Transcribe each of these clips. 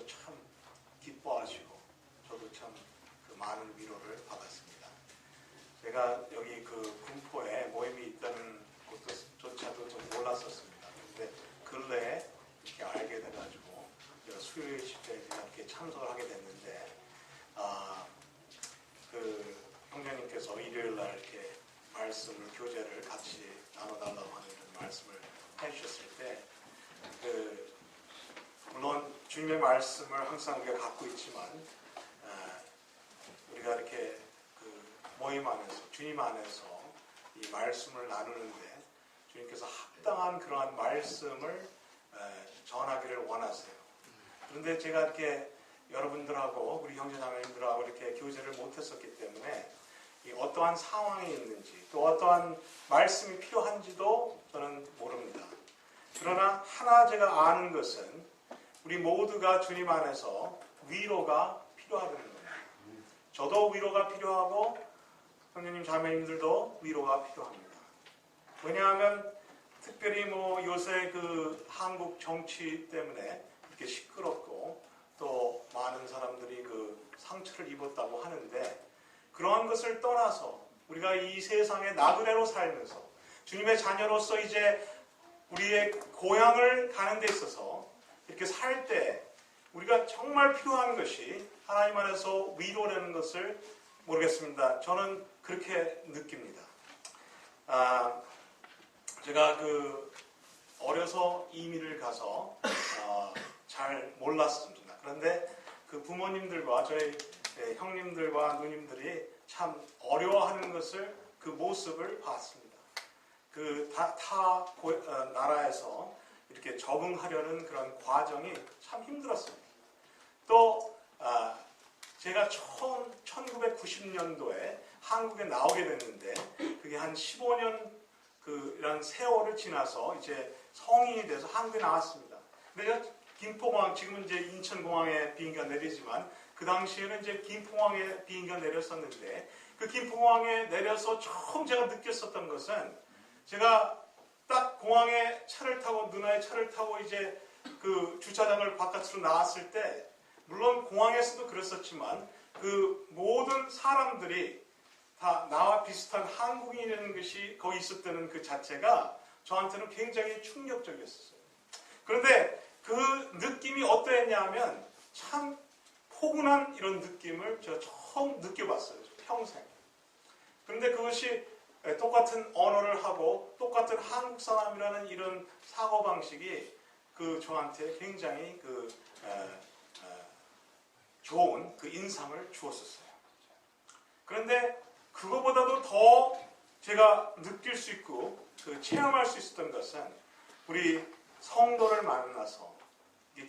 주님께서 참 기뻐하시고 저도 참 그 많은 위로를 받았습니다. 제가 여기 그 군포에 모임이 있다는 것조차도 좀 몰랐었습니다. 그런데 근래에 이렇게 알게 돼가지고 수요일 집회에 이렇게 참석을 하게 됐는데 그 형제님께서 일요일 날 이렇게 말씀을 교제를 같이 나눠달라고 하는 이런 말씀을 해주셨을 때 물론 주님의 말씀을 항상 우리가 갖고 있지만 우리가 이렇게 그 모임 안에서 주님 안에서 이 말씀을 나누는데 주님께서 합당한 그러한 말씀을 전하기를 원하세요. 그런데 제가 이렇게 여러분들하고 우리 형제자매님들하고 이렇게 교제를 못했었기 때문에 이 어떠한 상황이 있는지 또 어떠한 말씀이 필요한지도 저는 모릅니다. 그러나 하나 제가 아는 것은 우리 모두가 주님 안에서 위로가 필요하다는 겁니다. 저도 위로가 필요하고 형제님 자매님들도 위로가 필요합니다. 왜냐하면 특별히 요새 그 한국 정치 때문에 이렇게 시끄럽고 또 많은 사람들이 그 상처를 입었다고 하는데 그러한 것을 떠나서 우리가 이 세상에 나그네로 살면서 주님의 자녀로서 이제 우리의 고향을 가는 데 있어서 이렇게 살 때 우리가 정말 필요한 것이 하나님 안에서 위로라는 것을 모르겠습니다. 저는 그렇게 느낍니다. 제가 어려서 이민을 가서 잘 몰랐습니다. 그런데 그 부모님들과 저희 형님들과 누님들이 참 어려워하는 것을 그 모습을 봤습니다. 타 나라에서 이렇게 적응하려는 그런 과정이 참 힘들었습니다. 또 제가 처음 1990년도에 한국에 나오게 됐는데 그게 한 15년 이런 세월을 지나서 이제 성인이 돼서 한국에 나왔습니다. 근데 김포공항, 지금은 이제 인천공항에 비행기가 내리지만 그 당시에는 이제 김포공항에 비행기가 내렸었는데 그 김포공항에 내려서 처음 제가 느꼈었던 것은 제가 딱 공항에 차를 타고 누나의 차를 타고 이제 그 주차장을 바깥으로 나왔을 때 물론 공항에서도 그랬었지만 그 모든 사람들이 다 나와 비슷한 한국인이라는 것이 거기 있었다는 그 자체가 저한테는 굉장히 충격적이었어요. 그런데 그 느낌이 어떠했냐 하면 참 포근한 이런 느낌을 제가 처음 느껴봤어요. 평생. 그런데 그것이 똑같은 언어를 하고 똑같은 한국 사람이라는 이런 사고방식이 저한테 굉장히 좋은 그 인상을 주었었어요. 그런데 그거보다도 더 제가 느낄 수 있고 체험할 수 있었던 것은 우리 성도를 만나서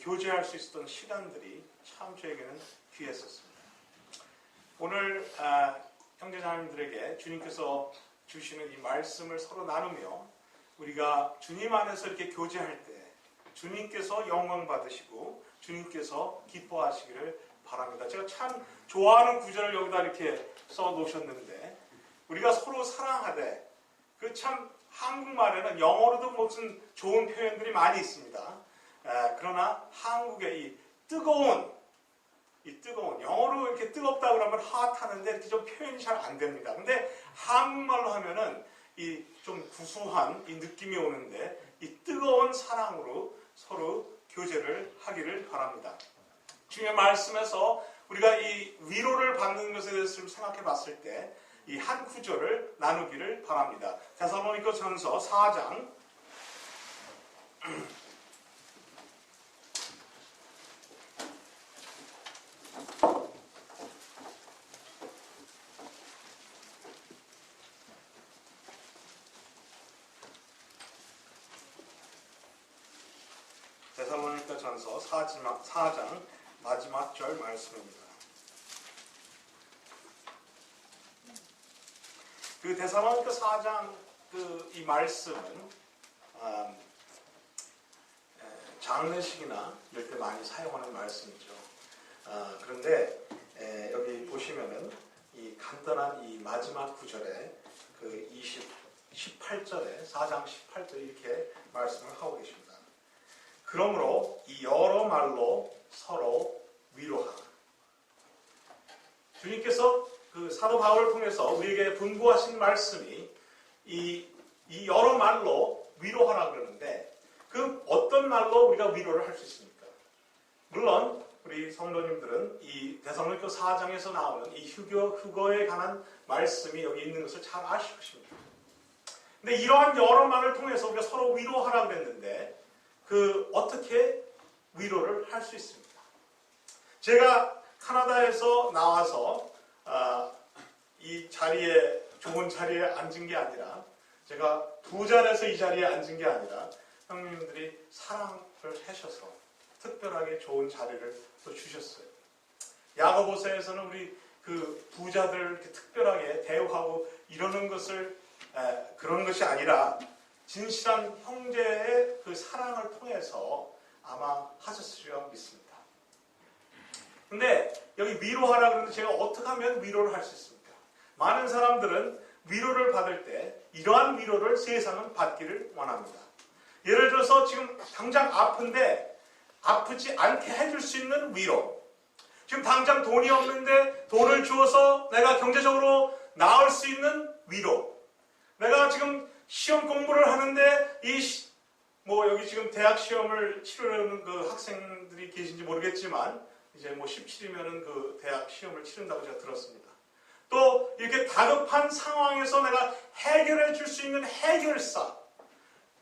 교제할 수 있었던 시간들이 참 저에게는 귀했었습니다. 오늘 형제자매님들에게 주님께서 주시는 이 말씀을 서로 나누며 우리가 주님 안에서 이렇게 교제할 때 주님께서 영광 받으시고 주님께서 기뻐하시기를 바랍니다. 제가 참 좋아하는 구절을 여기다 이렇게 써 놓으셨는데 우리가 서로 사랑하되 참 한국말에는 영어로도 무슨 좋은 표현들이 많이 있습니다. 그러나 한국의 이 뜨거운 영어로 이렇게 뜨겁다 그러면 hot 하는데 이렇게 좀 표현이 잘 안 됩니다. 근데 한국말로 하면은 이 좀 구수한 이 느낌이 오는데 이 뜨거운 사랑으로 서로 교제를 하기를 바랍니다. 주님의 말씀에서 우리가 이 위로를 받는 것에 대해서 생각해 봤을 때 이 한 구절을 나누기를 바랍니다. 데살로니가전서 4장 데살로니가전서 4장 마지막 절 말씀입니다. 그 데살로니가 4장 이 말씀은 장례식이나 이럴 때 많이 사용하는 말씀이죠. 그런데 여기 보시면은 이 간단한 이 마지막 구절에 18절에 4장 18절에 이렇게 말씀을 하고 계십니다. 그러므로 이 여러 말로 서로 위로하라. 주님께서 그 사도 바울을 통해서 우리에게 분부하신 말씀이 이 여러 말로 위로하라 그러는데 그 어떤 말로 우리가 위로를 할 수 있습니까? 물론 우리 성도님들은 이 데살로니가 4장에서 나오는 이 휴거에 관한 말씀이 여기 있는 것을 잘 아실 것입니다. 근데 이러한 여러 말을 통해서 우리가 서로 위로하라 그랬는데 그 어떻게 위로를 할 수 있습니까? 제가 캐나다에서 나와서 이 자리에 좋은 자리에 앉은 게 아니라 제가 부자라서 이 자리에 앉은 게 아니라 형님들이 사랑을 하셔서 특별하게 좋은 자리를 또 주셨어요. 야고보서에서는 우리 그 부자들 이렇게 특별하게 대우하고 이러는 것을 그런 것이 아니라 진실한 형제의 그 사랑을 통해서 아마 하셨으리라 믿습니다. 근데 여기 위로하라 그러는데 제가 어떻게 하면 위로를 할 수 있습니까? 많은 사람들은 위로를 받을 때 이러한 위로를 세상은 받기를 원합니다. 예를 들어서 지금 당장 아픈데 아프지 않게 해줄 수 있는 위로. 지금 당장 돈이 없는데 돈을 주어서 내가 경제적으로 나을 수 있는 위로. 내가 지금 시험 공부를 하는데 여기 지금 대학 시험을 치르는 그 학생들이 계신지 모르겠지만 이제 17이면은 그 대학 시험을 치른다고 제가 들었습니다. 또 이렇게 다급한 상황에서 내가 해결해 줄 수 있는 해결사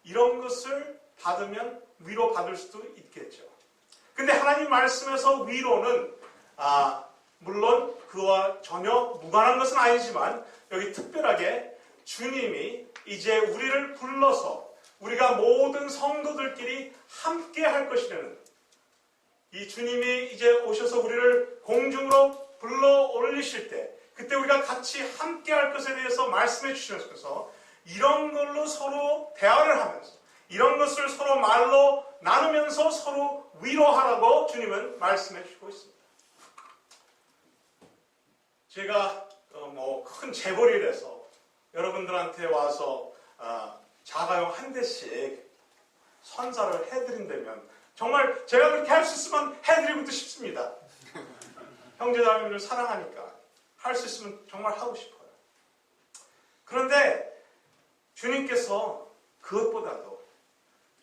이런 것을 받으면 위로 받을 수도 있겠죠. 근데 하나님 말씀에서 위로는 물론 그와 전혀 무관한 것은 아니지만 여기 특별하게 주님이 이제 우리를 불러서 우리가 모든 성도들끼리 함께 할 것이라는 이 주님이 이제 오셔서 우리를 공중으로 불러 올리실 때 그때 우리가 같이 함께 할 것에 대해서 말씀해 주셔서 이런 걸로 서로 대화를 하면서 이런 것을 서로 말로 나누면서 서로 위로하라고 주님은 말씀해 주시고 있습니다. 제가 큰 재벌이라서 여러분들한테 와서 자가용 한 대씩 선사를 해드린다면 정말 제가 그렇게 할 수 있으면 해드리고도 싶습니다. 형제자매를 사랑하니까 할 수 있으면 정말 하고 싶어요. 그런데 주님께서 그것보다도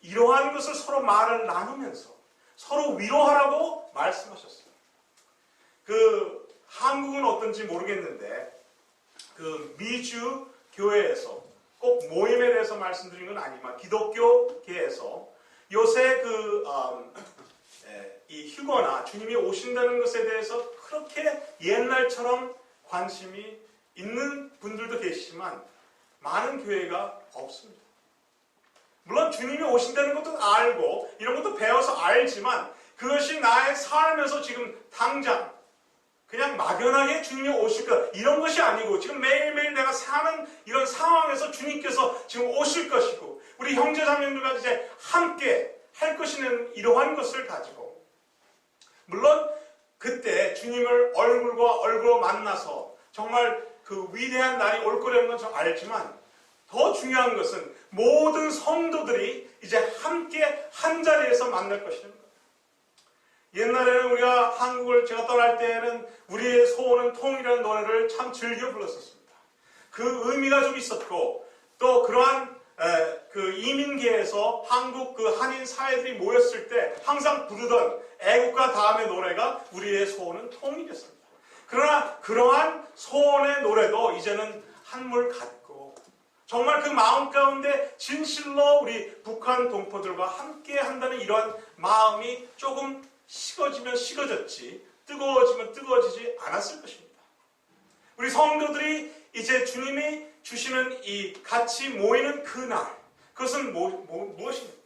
이러한 것을 서로 말을 나누면서 서로 위로하라고 말씀하셨어요. 한국은 어떤지 모르겠는데 미주 교회에서 꼭 모임에 대해서 말씀드린 건 아니지만 기독교계에서 요새 이 휴거나 주님이 오신다는 것에 대해서 그렇게 옛날처럼 관심이 있는 분들도 계시지만 많은 교회가 없습니다. 물론 주님이 오신다는 것도 알고 이런 것도 배워서 알지만 그것이 나의 삶에서 지금 당장 그냥 막연하게 주님이 오실 것 이런 것이 아니고 지금 매일매일 내가 사는 이런 상황에서 주님께서 지금 오실 것이고 우리 형제자매들과 이제 함께 할 것이는 이러한 것을 가지고 물론 그때 주님을 얼굴과 얼굴로 만나서 정말 그 위대한 날이 올 거라는 건 저 알지만 더 중요한 것은 모든 성도들이 이제 함께 한 자리에서 만날 것이라는 거예요. 옛날에는 우리가 한국을 제가 떠날 때에는 우리의 소원은 통이라는 노래를 참 즐겨 불렀었습니다. 그 의미가 좀 있었고 또 그러한 그 이민계에서 한국 그 한인 사회들이 모였을 때 항상 부르던 애국가 다음의 노래가 우리의 소원은 통일이었습니다. 그러나 그러한 소원의 노래도 이제는 한물 같고 정말 그 마음 가운데 진실로 우리 북한 동포들과 함께 한다는 이러한 마음이 조금 식어지면 식어졌지 뜨거워지면 뜨거워지지 않았을 것입니다. 우리 성도들이 이제 주님이 주시는 이 같이 모이는 그날 그것은 무엇입니까?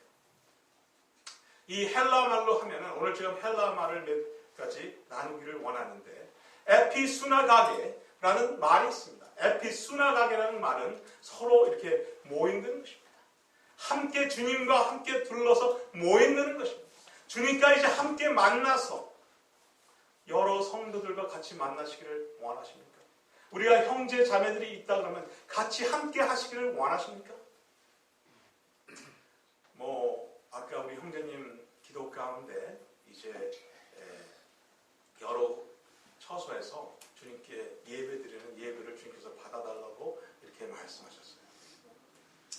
이 헬라 말로 하면은 오늘 지금 헬라 말을 몇 가지 나누기를 원하는데 에피수나가게라는 말이 있습니다. 에피수나가게라는 말은 서로 이렇게 모인다는 것입니다. 함께 주님과 함께 둘러서 모인다는 것입니다. 주님과 이제 함께 만나서 여러 성도들과 같이 만나시기를 원하십니까? 우리가 형제 자매들이 있다 그러면 같이 함께 하시기를 원하십니까? 아까 우리 형제님 기도 가운데 이제 여러 처소에서 주님께 예배드리는 예배를 주님께서 받아달라고 이렇게 말씀하셨어요.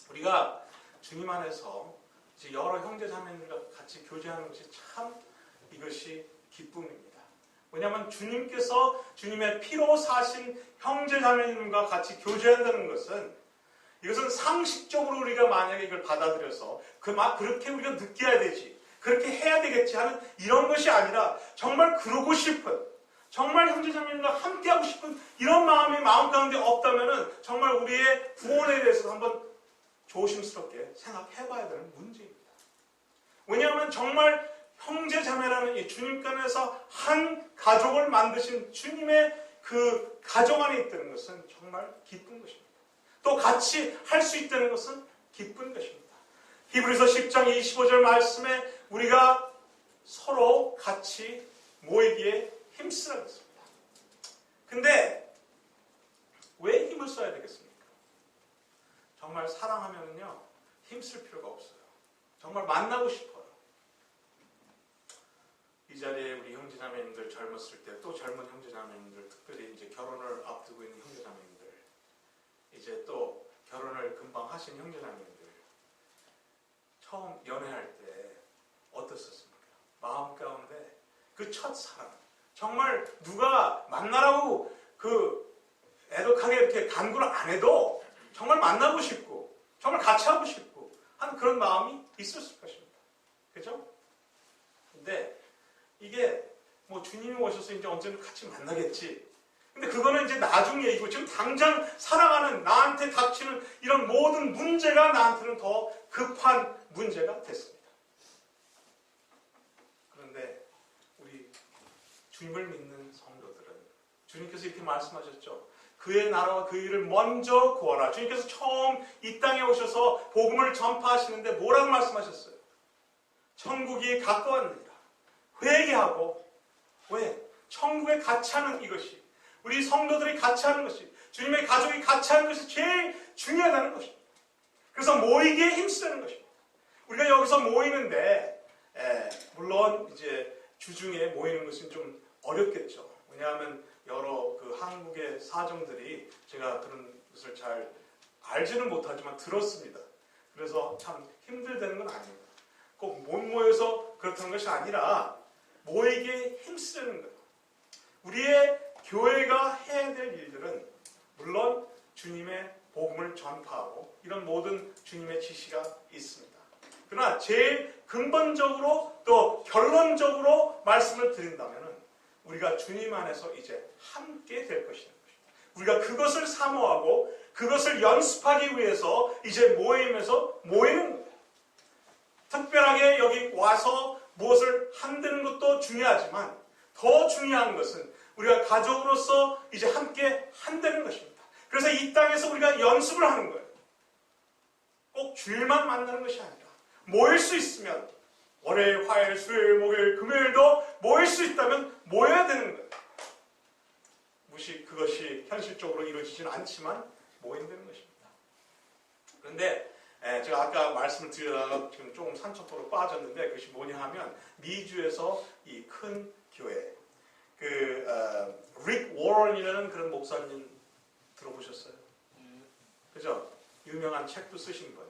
우리가 주님 안에서 이제 여러 형제 자매들과 같이 교제하는 것이 참 이것이 기쁨입니다. 왜냐하면 주님께서 주님의 피로 사신 형제 자매님과 같이 교제한다는 것은 이것은 상식적으로 우리가 만약에 이걸 받아들여서 그렇게 우리가 느껴야 되지, 그렇게 해야 되겠지 하는 이런 것이 아니라 정말 그러고 싶은, 정말 형제자매님과 함께하고 싶은 이런 마음이 마음 가운데 없다면 정말 우리의 구원에 대해서 한번 조심스럽게 생각해봐야 되는 문제입니다. 왜냐하면 정말 형제자매라는 이 주님께서 한 가족을 만드신 주님의 그 가정 안에 있다는 것은 정말 기쁜 것입니다. 또 같이 할 수 있다는 것은 기쁜 것입니다. 히브리서 10장 25절 말씀에 우리가 서로 같이 모이기에 힘쓰라고 했습니다. 근데 왜 힘을 써야 되겠습니까? 정말 사랑하면요 힘쓸 필요가 없어요. 정말 만나고 싶어요. 이 자리에 우리 형제자매님들 젊었을 때 또 젊은 형제자매님들, 특별히 이제 결혼을 앞두고 있는 형제자매님들, 이제 또 결혼을 금방 하신 형제자매님들, 처음 연애할 때 어떻습니까? 마음 가운데 그 첫사랑, 정말 누가 만나라고 그 애독하게 이렇게 간구를 안 해도 정말 만나고 싶고 정말 같이 하고 싶고 하는 그런 마음이 있었을 것입니다. 그죠? 근데 이게 뭐 주님이 오셔서 이제 언제는 같이 만나겠지. 근데 그거는 이제 나중 얘기고 지금 당장 살아가는 나한테 닥치는 이런 모든 문제가 나한테는 더 급한 문제가 됐습니다. 그런데 우리 주님을 믿는 성도들은 주님께서 이렇게 말씀하셨죠. 그의 나라와 그 일을 먼저 구하라. 주님께서 처음 이 땅에 오셔서 복음을 전파하시는데 뭐라고 말씀하셨어요? 천국이 가까웠느니라. 회개하고, 왜? 천국에 같이 하는 이것이, 우리 성도들이 같이 하는 것이, 주님의 가족이 같이 하는 것이 제일 중요하다는 것입니다. 그래서 모이기에 힘쓰는 것입니다. 우리가 여기서 모이는데 물론 이제 주중에 모이는 것은 좀 어렵겠죠. 왜냐하면 여러 그 한국의 사정들이 제가 그런 것을 잘 알지는 못하지만 들었습니다. 그래서 참 힘들다는 건 아닙니다. 꼭 못 모여서 그렇다는 것이 아니라 모이기에 힘쓰는 거예요. 우리의 교회가 해야 될 일들은 물론 주님의 복음을 전파하고 이런 모든 주님의 지시가 있습니다. 그러나 제일 근본적으로 또 결론적으로 말씀을 드린다면 우리가 주님 안에서 이제 함께 될 것이라는 것입니다. 우리가 그것을 사모하고 그것을 연습하기 위해서 이제 모임에서 모이는 거예요. 특별하게 여기 와서 무엇을 한다는 것도 중요하지만 더 중요한 것은 우리가 가족으로서 이제 함께 한다는 것입니다. 그래서 이 땅에서 우리가 연습을 하는 거예요. 꼭 주일만 만나는 것이 아니라 모일 수 있으면 월요일, 화요일, 수요일, 목요일, 금요일도 모일 수 있다면 모여야 되는 거예요. 그것이 현실적으로 이루어지지는 않지만 모인다는 것입니다. 그런데 제가 아까 말씀을 드리다가 지금 조금 산책도로 빠졌는데 그것이 뭐냐 하면 미주에서 이 큰 교회 릭 워런이라는 그런 목사님 들어보셨어요? 그죠? 유명한 책도 쓰신 분.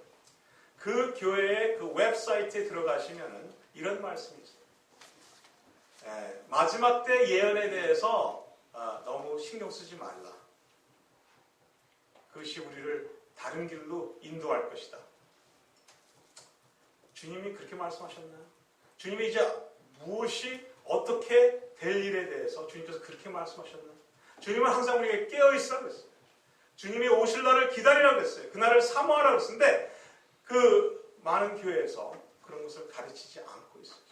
그 교회의 그 웹사이트에 들어가시면은 이런 말씀이 있어요. 마지막 때 예언에 대해서 너무 신경 쓰지 말라. 그것이 우리를 다른 길로 인도할 것이다. 주님이 그렇게 말씀하셨나요? 주님이 이제 무엇이 어떻게 될 일에 대해서 주님께서 그렇게 말씀하셨나요? 주님은 항상 우리에게 깨어있으라고 했어요. 주님이 오실 날을 기다리라고 했어요. 그날을 사모하라고 했는데 그 많은 교회에서 그런 것을 가르치지 않고 있어요.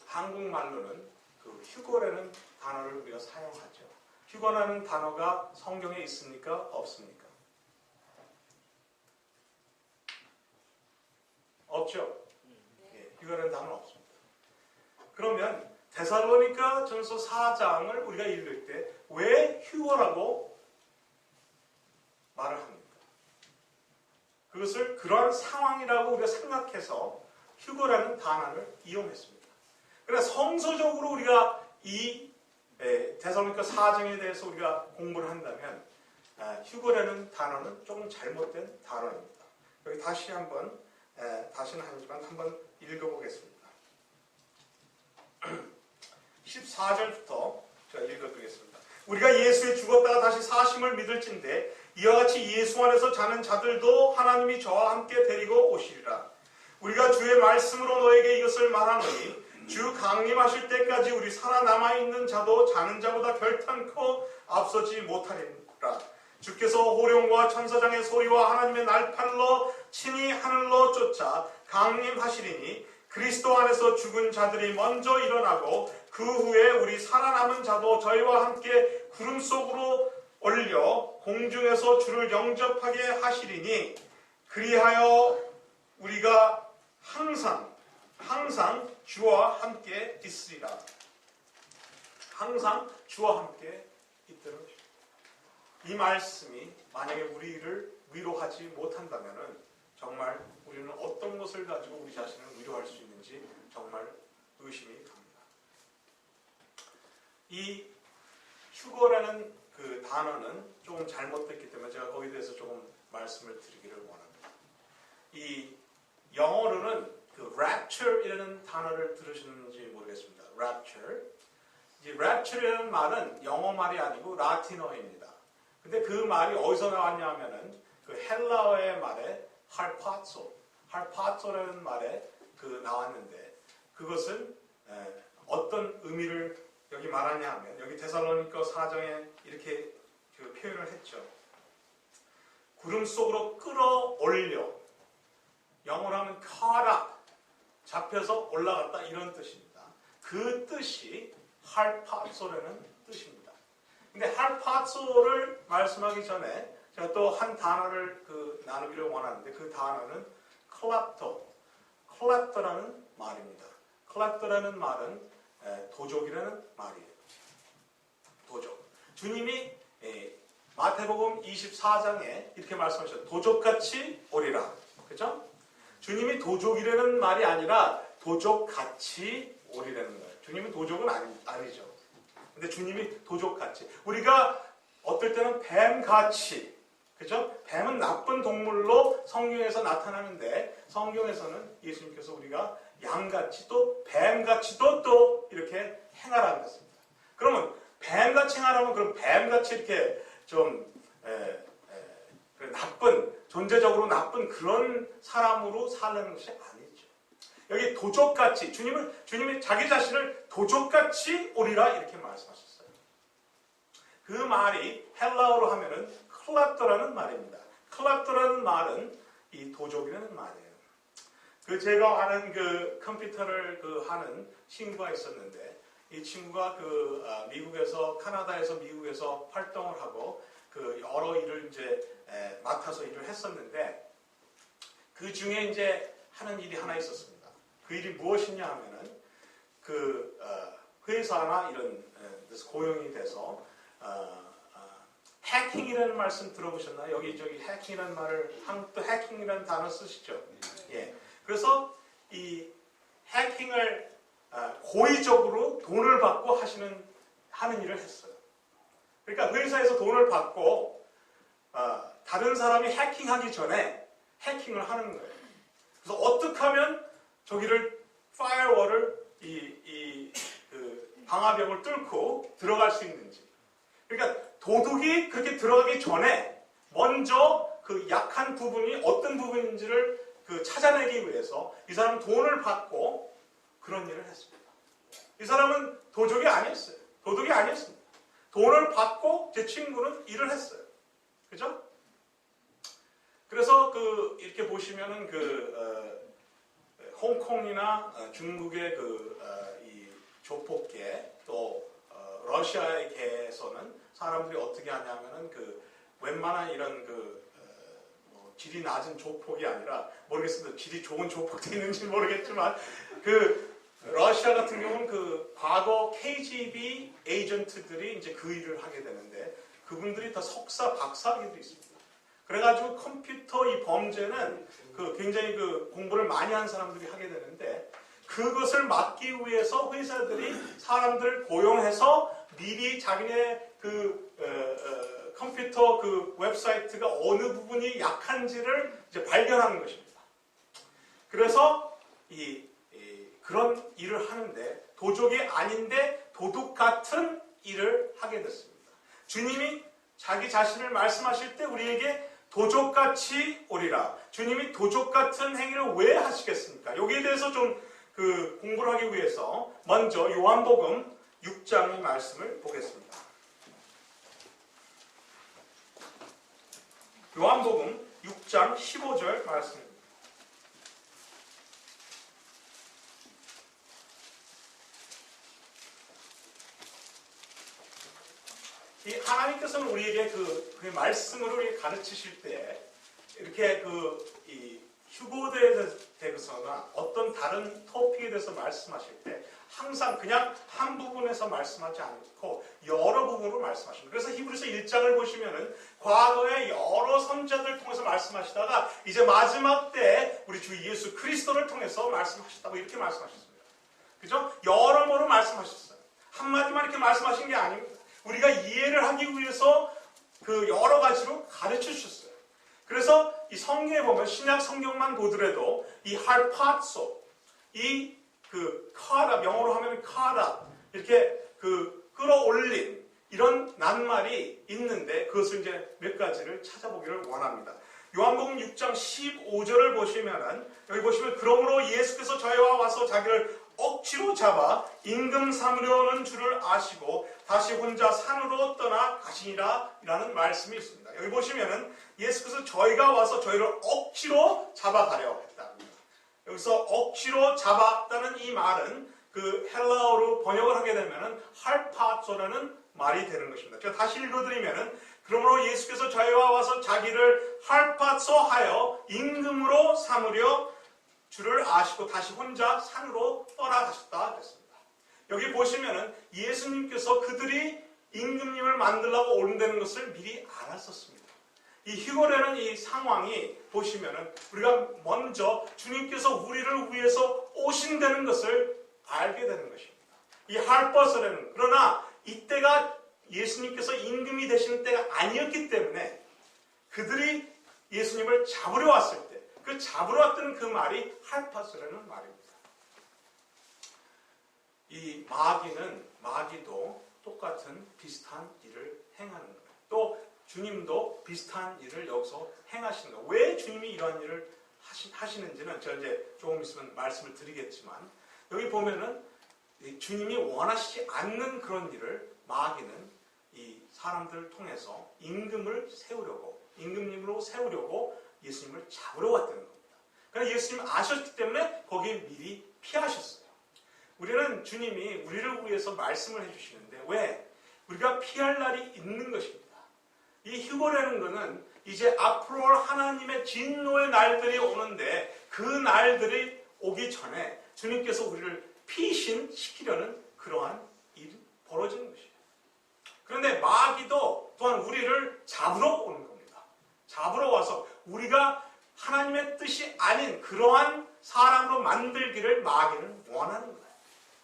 한국말로는 그 휴거라는 단어를 우리가 사용하죠. 휴거라는 단어가 성경에 있습니까? 없습니까? 없죠? 예, 휴거라는 단어는 없습니다. 그러면 데살로니가 전서 4장을 우리가 읽을 때 왜 휴거라고 말을 합니까? 그것을 그러한 상황이라고 우리가 생각해서 휴거라는 단어를 이용했습니다. 그러나 성서적으로 우리가 이 데살로니가 4장에 대해서 우리가 공부를 한다면 휴거라는 단어는 조금 잘못된 단어입니다. 여기 다시 한번 다시는 아니지만 한번 읽어보겠습니다. 14절부터 제가 읽어드리겠습니다. 우리가 예수에 죽었다가 다시 사심을 믿을진대 이와 같이 예수 안에서 자는 자들도 하나님이 저와 함께 데리고 오시리라. 우리가 주의 말씀으로 너에게 이것을 말하노니 주 강림하실 때까지 우리 살아남아 있는 자도 자는 자보다 결탄코 앞서지 못하리라. 주께서 호령과 천사장의 소리와 하나님의 날팔로 친히 하늘로 쫓아 강림하시리니 그리스도 안에서 죽은 자들이 먼저 일어나고 그 후에 우리 살아남은 자도 저희와 함께 구름 속으로 올려 공중에서 주를 영접하게 하시리니 그리하여 우리가 항상 주와 함께 있으리라. 항상 주와 함께 있도록. 이 말씀이 만약에 우리를 위로하지 못한다면 정말 우리는 어떤 것을 가지고 우리 자신을 위로할 수 있는지 정말 의심이 갑니다. 이 휴거라는 그 단어는 조금 잘못됐기 때문에 제가 거기에 대해서 조금 말씀을 드리기를 원합니다. 이 영어로는 그 rapture이라는 단어를 들으셨는지 모르겠습니다. rapture. 이 rapture이라는 말은 영어 말이 아니고 라틴어입니다. 근데 그 말이 어디서 나왔냐면은 그 헬라어의 말에 harpazo라는 말에 그 나왔는데 그것은 어떤 의미를 여기 말하냐 하면 여기 데살로니가 4장에 이렇게 그 표현을 했죠. 구름 속으로 끌어올려. 영어로 하면 caught up. 잡혀서 올라갔다 이런 뜻입니다. 그 뜻이 harpazo라는 뜻입니다. 근데 harpazo를 말씀하기 전에 제가 또 한 단어를 나누기를 원하는데 그 단어는 클랩터라는 말입니다. 클랩터라는 말은 도적이라는 말이에요. 도적. 주님이 마태복음 24장에 이렇게 말씀하셨죠. 도적같이 오리라. 그죠? 주님이 도적이라는 말이 아니라 도적같이 오리라는 거예요. 주님은 도적은 아니죠. 근데 주님이 도적같이. 우리가 어떨 때는 뱀같이, 그죠? 뱀은 나쁜 동물로 성경에서 나타나는데 성경에서는 예수님께서 우리가 양같이 또 뱀같이도 또 이렇게 행하라는 것입니다. 그러면 뱀같이 행하라면 그럼 뱀같이 이렇게 좀 나쁜, 존재적으로 나쁜 그런 사람으로 살라는 것이 아니죠. 여기 도적같이, 주님이 자기 자신을 도적같이 오리라 이렇게 말씀하셨어요. 그 말이 헬라어로 하면은 클랍도라는 말입니다. 클랍도라는 말은 이 도적이라는 말이에요. 제가 아는 컴퓨터를 하는 친구가 있었는데 이 친구가 미국에서 카나다에서 미국에서 활동을 하고 여러 일을 이제 맡아서 일을 했었는데 그 중에 이제 하는 일이 하나 있었습니다. 그 일이 무엇이냐 하면은 회사나 이런 데서 고용이 돼서 해킹이라는 말씀 들어보셨나요? 여기저기 해킹이라는 말을 한국도 해킹이라는 단어 쓰시죠? 예. 그래서 이 해킹을 고의적으로 돈을 받고 하는 일을 했어요. 그러니까 회사에서 돈을 받고 다른 사람이 해킹하기 전에 해킹을 하는 거예요. 그래서 어떻게 하면 저기를 파이어월을 방화벽을 뚫고 들어갈 수 있는지. 그러니까 도둑이 그렇게 들어가기 전에 먼저 그 약한 부분이 어떤 부분인지를 찾아내기 위해서 이 사람은 돈을 받고 그런 일을 했습니다. 이 사람은 도둑이 아니었어요. 도둑이 아니었습니다. 돈을 받고 제 친구는 일을 했어요. 그죠? 그래서 이렇게 보시면은 홍콩이나 중국의 이 조폭계 또 러시아의 계에서는 사람들이 어떻게 하냐면은 웬만한 이런 질이 낮은 조폭이 아니라 모르겠습니다. 질이 좋은 조폭도 있는지 모르겠지만 러시아 같은 경우는 과거 KGB 에이전트들이 이제 그 일을 하게 되는데 그분들이 다 석사 박사학위도 있습니다. 그래가지고 컴퓨터 이 범죄는 굉장히 공부를 많이 한 사람들이 하게 되는데, 그것을 막기 위해서 회사들이 사람들을 고용해서 미리 자기네 컴퓨터 웹사이트가 어느 부분이 약한지를 이제 발견하는 것입니다. 그래서 그런 일을 하는데 도적이 아닌데 도둑 같은 일을 하게 됐습니다. 주님이 자기 자신을 말씀하실 때 우리에게 도적같이 오리라. 주님이 도적 같은 행위를 왜 하시겠습니까? 여기에 대해서 좀 공부를 하기 위해서 먼저 요한복음 6장의 말씀을 보겠습니다. 요한복음 6장 15절 말씀입니다. 이 하나님께서는 우리에게 그 말씀으로 우리에게 가르치실 때 이렇게 이 휴고대에 대해서나 어떤 다른 토픽에 대해서 말씀하실 때 항상 그냥 한 부분에서 말씀하지 않고 여러 부분으로 말씀하십니다. 그래서 히브리서 1장을 보시면은 과거에 여러 선지자들을 통해서 말씀하시다가 이제 마지막 때 우리 주 예수 그리스도를 통해서 말씀하셨다고 이렇게 말씀하셨습니다. 그죠? 여러모로 말씀하셨어요. 한마디만 이렇게 말씀하신 게 아닙니다. 우리가 이해를 하기 위해서 여러 가지로 가르쳐 주셨어요. 그래서 이 성경에 보면 신약 성경만 보더라도 이 할파소, 카다, 영어로 하면 카다, 이렇게 끌어올린 이런 낱말이 있는데 그것을 이제 몇 가지를 찾아보기를 원합니다. 요한복음 6장 15절을 보시면은 여기 보시면 그러므로 예수께서 저희와 와서 자기를 억지로 잡아 임금 삼으려는 줄을 아시고 다시 혼자 산으로 떠나 가시니라 라는 말씀이 있습니다. 여기 보시면은 예수께서 저희가 와서 저희를 억지로 잡아가려 했답니다. 여기서 억지로 잡았다는 이 말은 헬라어로 번역을 하게 되면은 할파소라는 말이 되는 것입니다. 제가 다시 읽어드리면은 그러므로 예수께서 저희와 와서 자기를 할파소하여 임금으로 삼으려 주를 아시고 다시 혼자 산으로 떠나가셨다 했습니다. 여기 보시면은 예수님께서 그들이 임금님을 만들려고 오른다는 것을 미리 알았었습니다. 이 휴거라는 이 상황이 보시면은 우리가 먼저 주님께서 우리를 위해서 오신다는 것을 알게 되는 것입니다. 이 할버스라는, 그러나 이때가 예수님께서 임금이 되시는 때가 아니었기 때문에 그들이 예수님을 잡으려 왔을 때 그 잡으러 왔던 그 말이 할파스라는 말입니다. 이 마귀도 똑같은 비슷한 일을 행하는 거예요. 또 주님도 비슷한 일을 여기서 행하시는 거예요. 왜 주님이 이러한 일을 하시는지는 제가 이제 조금 있으면 말씀을 드리겠지만 여기 보면은 주님이 원하시지 않는 그런 일을 마귀는 이 사람들을 통해서 임금님으로 세우려고 예수님을 잡으러 왔다는 겁니다. 그러니까 예수님 아셨기 때문에 거기에 미리 피하셨어요. 우리는 주님이 우리를 위해서 말씀을 해주시는데 왜? 우리가 피할 날이 있는 것입니다. 이 휴거라는 것은 이제 앞으로 올 하나님의 진노의 날들이 오는데 그 날들이 오기 전에 주님께서 우리를 피신시키려는 그러한 일이 벌어지는 것이에요. 그런데 마귀도 또한 우리를 잡으러 오는 겁니다. 잡으러 와서 우리가 하나님의 뜻이 아닌 그러한 사람으로 만들기를 마귀는 원하는 거예요.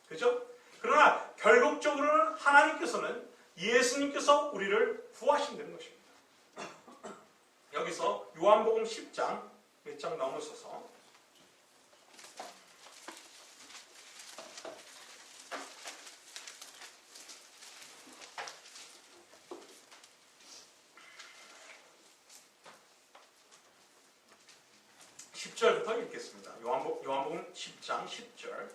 그죠? 그러나 결국적으로는 하나님께서는 예수님께서 우리를 구하신다는 것입니다. 여기서 요한복음 10장 몇 장 넘으셔서 10절부터 읽겠습니다. 요한복음 10장 10절.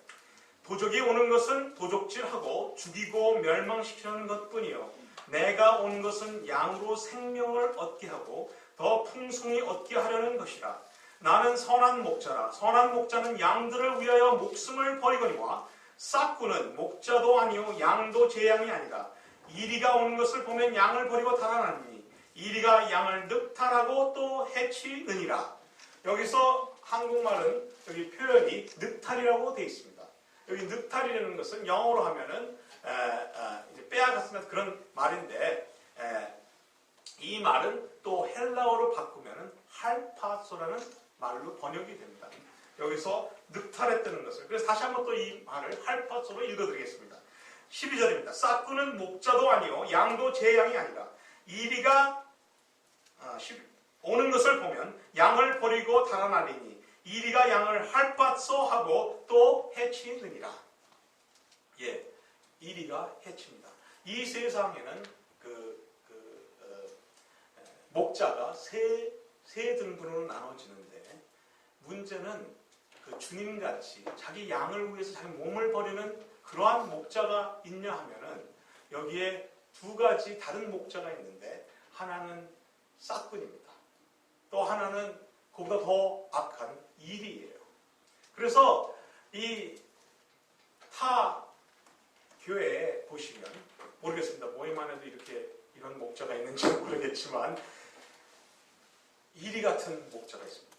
도적이 오는 것은 도적질하고 죽이고 멸망시키는 것뿐이요 내가 온 것은 양으로 생명을 얻게 하고 더 풍성히 얻게 하려는 것이라. 나는 선한 목자라. 선한 목자는 양들을 위하여 목숨을 버리거니와 싹구는 목자도 아니요 양도 제 양이 아니라. 이리가 오는 것을 보면 양을 버리고 달아나니 이리가 양을 늑탈하고 또 해치느니라. 여기서 한국말은 여기 표현이 늑탈이라고 되어 있습니다. 여기 늑탈이라는 것은 영어로 하면은 이제 빼앗았으면 그런 말인데 이 말은 또 헬라어로 바꾸면 할파소라는 말로 번역이 됩니다. 여기서 늑탈했다는 것을. 그래서 다시 한번 또 이 말을 할파소로 읽어드리겠습니다. 12절입니다. 싹구는 목자도 아니요 양도 제 양이 아니라 이리가 오는 것을 보면 양을 버리고 달아나리니 이리가 양을 할파소하고 또 해치느니라. 예, 이리가 해칩니다. 이 세상에는 목자가 세 등분으로 나눠지는데 문제는 주님같이 자기 양을 위해서 자기 몸을 버리는 그러한 목자가 있냐 하면은 여기에 두 가지 다른 목자가 있는데 하나는 싹군입니다. 또 하나는 그보다 더 악한 일이에요. 그래서 이 타 교회에 보시면 모르겠습니다. 모임만 해도 이렇게 이런 목자가 있는지는 모르겠지만 이리 같은 목자가 있습니다.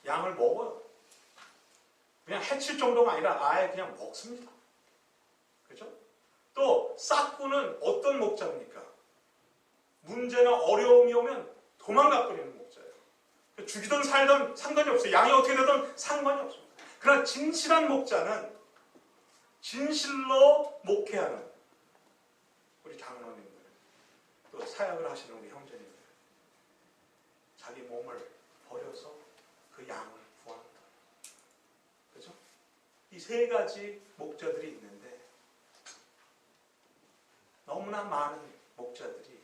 양을 먹어요. 그냥 해칠 정도가 아니라 아예 그냥 먹습니다. 그렇죠? 또 싹구는 어떤 목자입니까? 문제나 어려움이 오면 도망가 버리는 목자예요. 죽이든 살든 상관이 없어요. 양이 어떻게 되든 상관이 없습니다. 그러나 진실한 목자는 진실로 목회하는 우리 장로님들, 또 사역을 하시는 우리 형제님들, 자기 몸을 버려서 그 양을 구한다. 그렇죠? 이 세 가지 목자들이 있는데 너무나 많은 목자들이,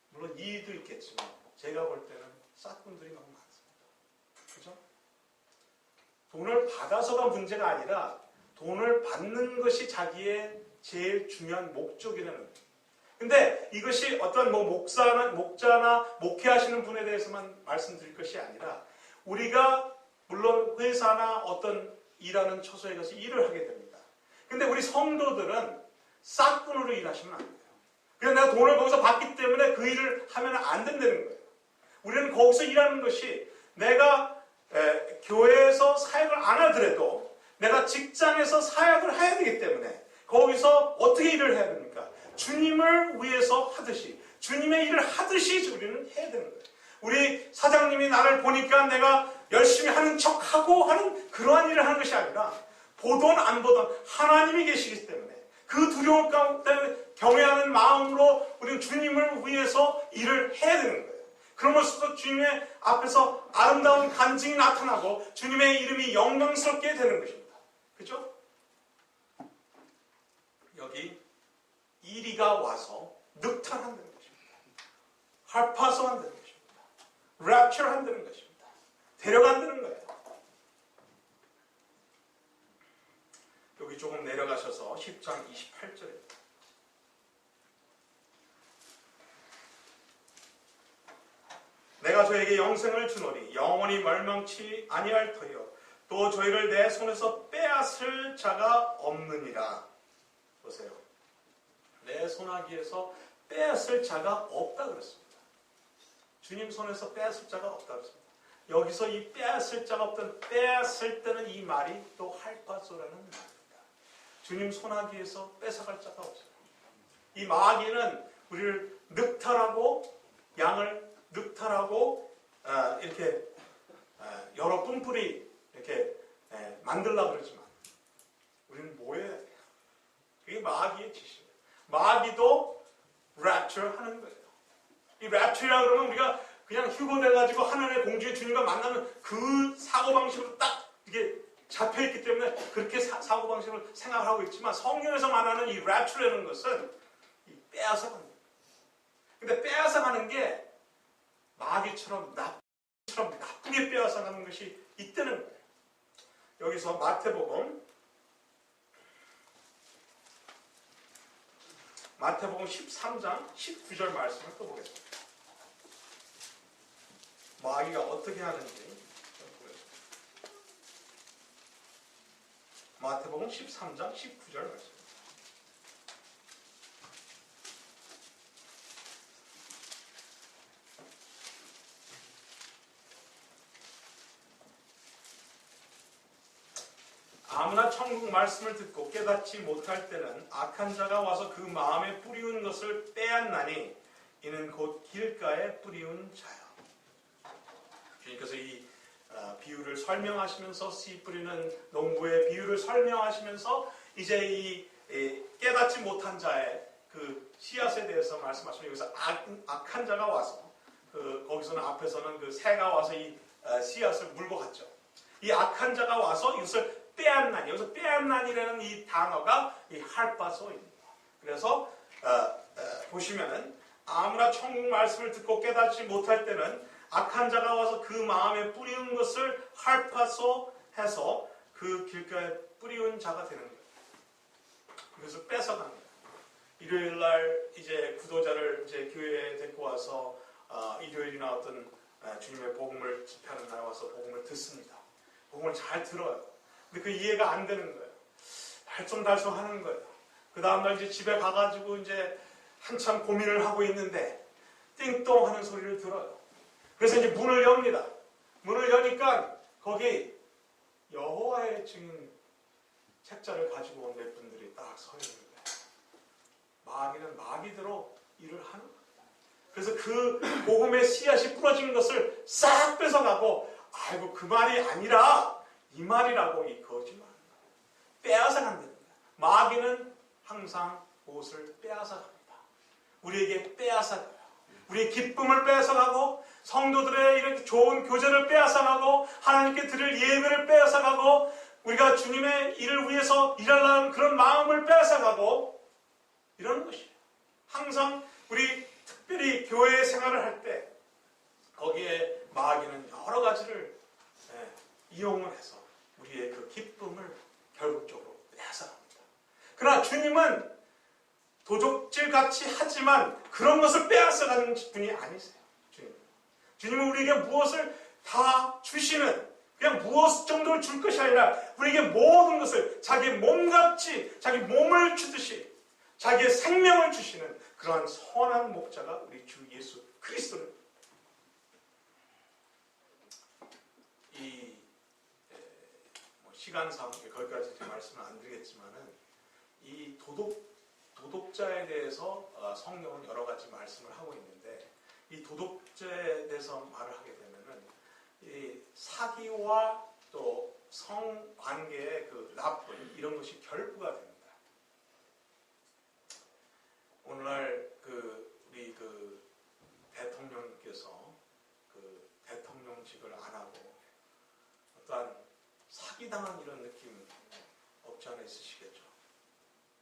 물론 이의도 있겠지만 제가 볼 때는 싹군들이 너무 많습니다. 그렇죠? 돈을 받아서가 문제가 아니라 돈을 받는 것이 자기의 제일 중요한 목적이라는. 근데 이것이 어떤 목자나 목회하시는 분에 대해서만 말씀드릴 것이 아니라 우리가 물론 회사나 어떤 일하는 처소에 가서 일을 하게 됩니다. 근데 우리 성도들은 싹군으로 일하시면 안 돼요. 그래서 내가 돈을 거기서 받기 때문에 그 일을 하면 안 된다는 거예요. 우리는 거기서 일하는 것이 내가 교회에서 사역을 안 하더라도 내가 직장에서 사역을 해야 되기 때문에 거기서 어떻게 일을 해야 됩니까? 주님을 위해서 하듯이, 주님의 일을 하듯이 우리는 해야 되는 거예요. 우리 사장님이 나를 보니까 내가 열심히 하는 척하고 하는 그러한 일을 하는 것이 아니라 보던 안 보던 하나님이 계시기 때문에 그 두려움 가운데 경외하는 마음으로 우리는 주님을 위해서 일을 해야 되는 거예요. 그러면서도 주님의 앞에서 아름다운 간증이 나타나고 주님의 이름이 영광스럽게 되는 것입니다. 그렇죠? 여기 이리가 와서 늑탈한다는 것입니다. 할파소한다는 것입니다. 랩처한다는 것입니다. 데려간다는 거예요. 여기 조금 내려가셔서 10장 28절입니다. 내가 저에게 영생을 주노니 영원히 멸망치 아니할 터이요 또 저희를 내 손에서 빼앗을 자가 없느니라. 보세요. 내 손아귀에서 빼앗을 자가 없다 그랬습니다. 주님 손에서 빼앗을 자가 없다 그랬습니다. 여기서 이 빼앗을 자가 없던 빼앗을 때는 이 말이 또 할파소라는 말입니다. 주님 손아귀에서 뺏어갈 자가 없어요. 이 마귀는 우리를 늑탈하고 양을 늑탈하고 이렇게 여러 뿔뿔이 이렇게 만들려고 그러지만 우리는 뭐 해야 돼요? 그게 마귀의 짓이에요. 마귀도 랩처 하는 거예요. 이 랩처라고 그러면 우리가 그냥 휴고 돼가지고 하늘의 공주의 주님과 만나는 그 사고방식으로 딱 이게 잡혀있기 때문에 그렇게 사고방식을 생각하고 있지만 성경에서 말하는 이 랩처라는 것은 이 빼앗아가는 거예요. 근데 빼앗아가는 게 마귀처럼 나쁘게 빼앗아가는 것이 있다는 거예요. 여기서 마태복음 13장 19절 말씀을 또 보겠습니다. 마귀가 어떻게 하는지 보겠습니다. 마태복음 13장 19절 말씀. 아무나 천국 말씀을 듣고 깨닫지 못할 때는 악한 자가 와서 그 마음에 뿌리운 것을 빼앗나니 이는 곧 길가에 뿌리운 자요. 주님께서 이 비유를 설명하시면서 씨 뿌리는 농부의 비유를 설명하시면서 이제 이 깨닫지 못한 자의 그 씨앗에 대해서 말씀하시면 여기서 악한 자가 와서 거기서는 앞에서는 그 새가 와서 이 씨앗을 물고 갔죠. 이 악한 자가 와서 이것을 빼앗나니, 여기서 빼앗나니라는 이 단어가 이 할바소입니다. 그래서 보시면은 아무나 천국 말씀을 듣고 깨닫지 못할 때는 악한 자가 와서 그 마음에 뿌리운 것을 할파소 해서 그 길가에 뿌리운 자가 되는 거예요. 그것을 뺏어가는 거예요. 일요일 날 이제 구도자를 이제 교회에 데리고 와서 일요일이나 어떤 주님의 복음을 집회하는 날 와서 복음을 듣습니다. 복음을 잘 들어요. 근데 그 이해가 안 되는 거예요. 달성달성 하는 거예요. 그 다음날 이제 집에 가가지고 이제 한참 고민을 하고 있는데 띵동 하는 소리를 들어요. 그래서 이제 문을 엽니다. 문을 여니까 거기 여호와의 증인 책자를 가지고 온 몇 분들이 딱 서 있는 거예요. 마귀는 마귀대로 일을 하는 거예요. 그래서 그 복음의 씨앗이 부러진 것을 싹 뺏어가고 아이고 그 말이 아니라 이 말이라고 이 거짓말 빼앗아간다는 거예요. 마귀는 항상 무엇을 빼앗아갑니다. 우리에게 빼앗아가요. 우리의 기쁨을 빼앗아가고 성도들의 이렇게 좋은 교제를 빼앗아가고 하나님께 드릴 예배를 빼앗아가고 우리가 주님의 일을 위해서 일하려는 그런 마음을 빼앗아가고 이러는 것이에요. 항상 우리 특별히 교회 생활을 할 때 거기에 마귀는 여러 가지를 이용을 해서 우리의 그 기쁨을 결국적으로 빼앗아갑니다. 그러나 주님은 도적질같이 하지만 그런 것을 빼앗아가는 분이 아니세요. 주님은 우리에게 무엇을 다 주시는 그냥 무엇 정도를 줄 것이 아니라 우리에게 모든 것을 자기 몸같이 자기 몸을 주듯이 자기의 생명을 주시는 그러한 선한 목자가 우리 주 예수 그리스도는 이 시간상 거기까지 말씀을 안 드리겠지만은 이 도독자에 대해서 성경은 여러 가지 말씀을 하고 있는데 이 도독자에 대해서 말을 하게 되면은 이 사기와 또 성관계의 그 나쁜 이런 것이 결부가 됩니다. 오늘날 우리 대통령께서 그 대통령직을 안 하고 어떠한 사기당한 이런 느낌 없지 않아 있으시겠죠.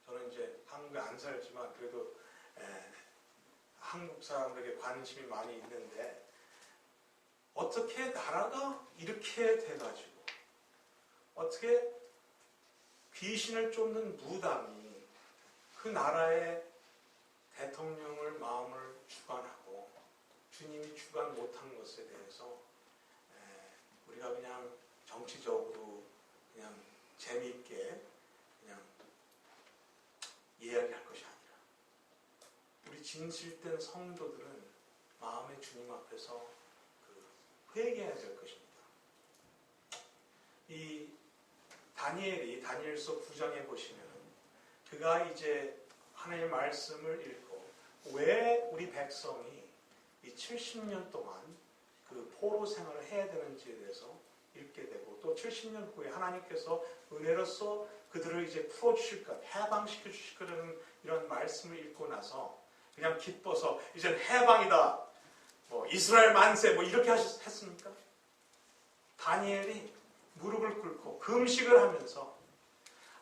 저는 이제 한국에 안 살지만 그래도 한국 사람들에게 관심이 많이 있는데 어떻게 나라가 이렇게 돼가지고 어떻게 귀신을 쫓는 무당이 그 나라의 대통령을 마음을 주관하고 주님이 주관 못한 것에 대해서 우리가 그냥 정치적으로 그냥 재미있게 그냥 이야기할 것이 아니라 우리 진실된 성도들은 마음의 주님 앞에서 회개해야 될 것입니다. 이 다니엘이 다니엘서 9장에 보시면 그가 이제 하나님의 말씀을 읽고 왜 우리 백성이 이 70년 동안 그 포로 생활을 해야 되는지에 대해서 읽게 되고 또 70년 후에 하나님께서 은혜로서 그들을 이제 풀어주실 것, 해방시켜 주실 거라는 이런 말씀을 읽고 나서 그냥 기뻐서 이젠 해방이다. 이스라엘 만세 이렇게 했습니까? 다니엘이 무릎을 꿇고 금식을 하면서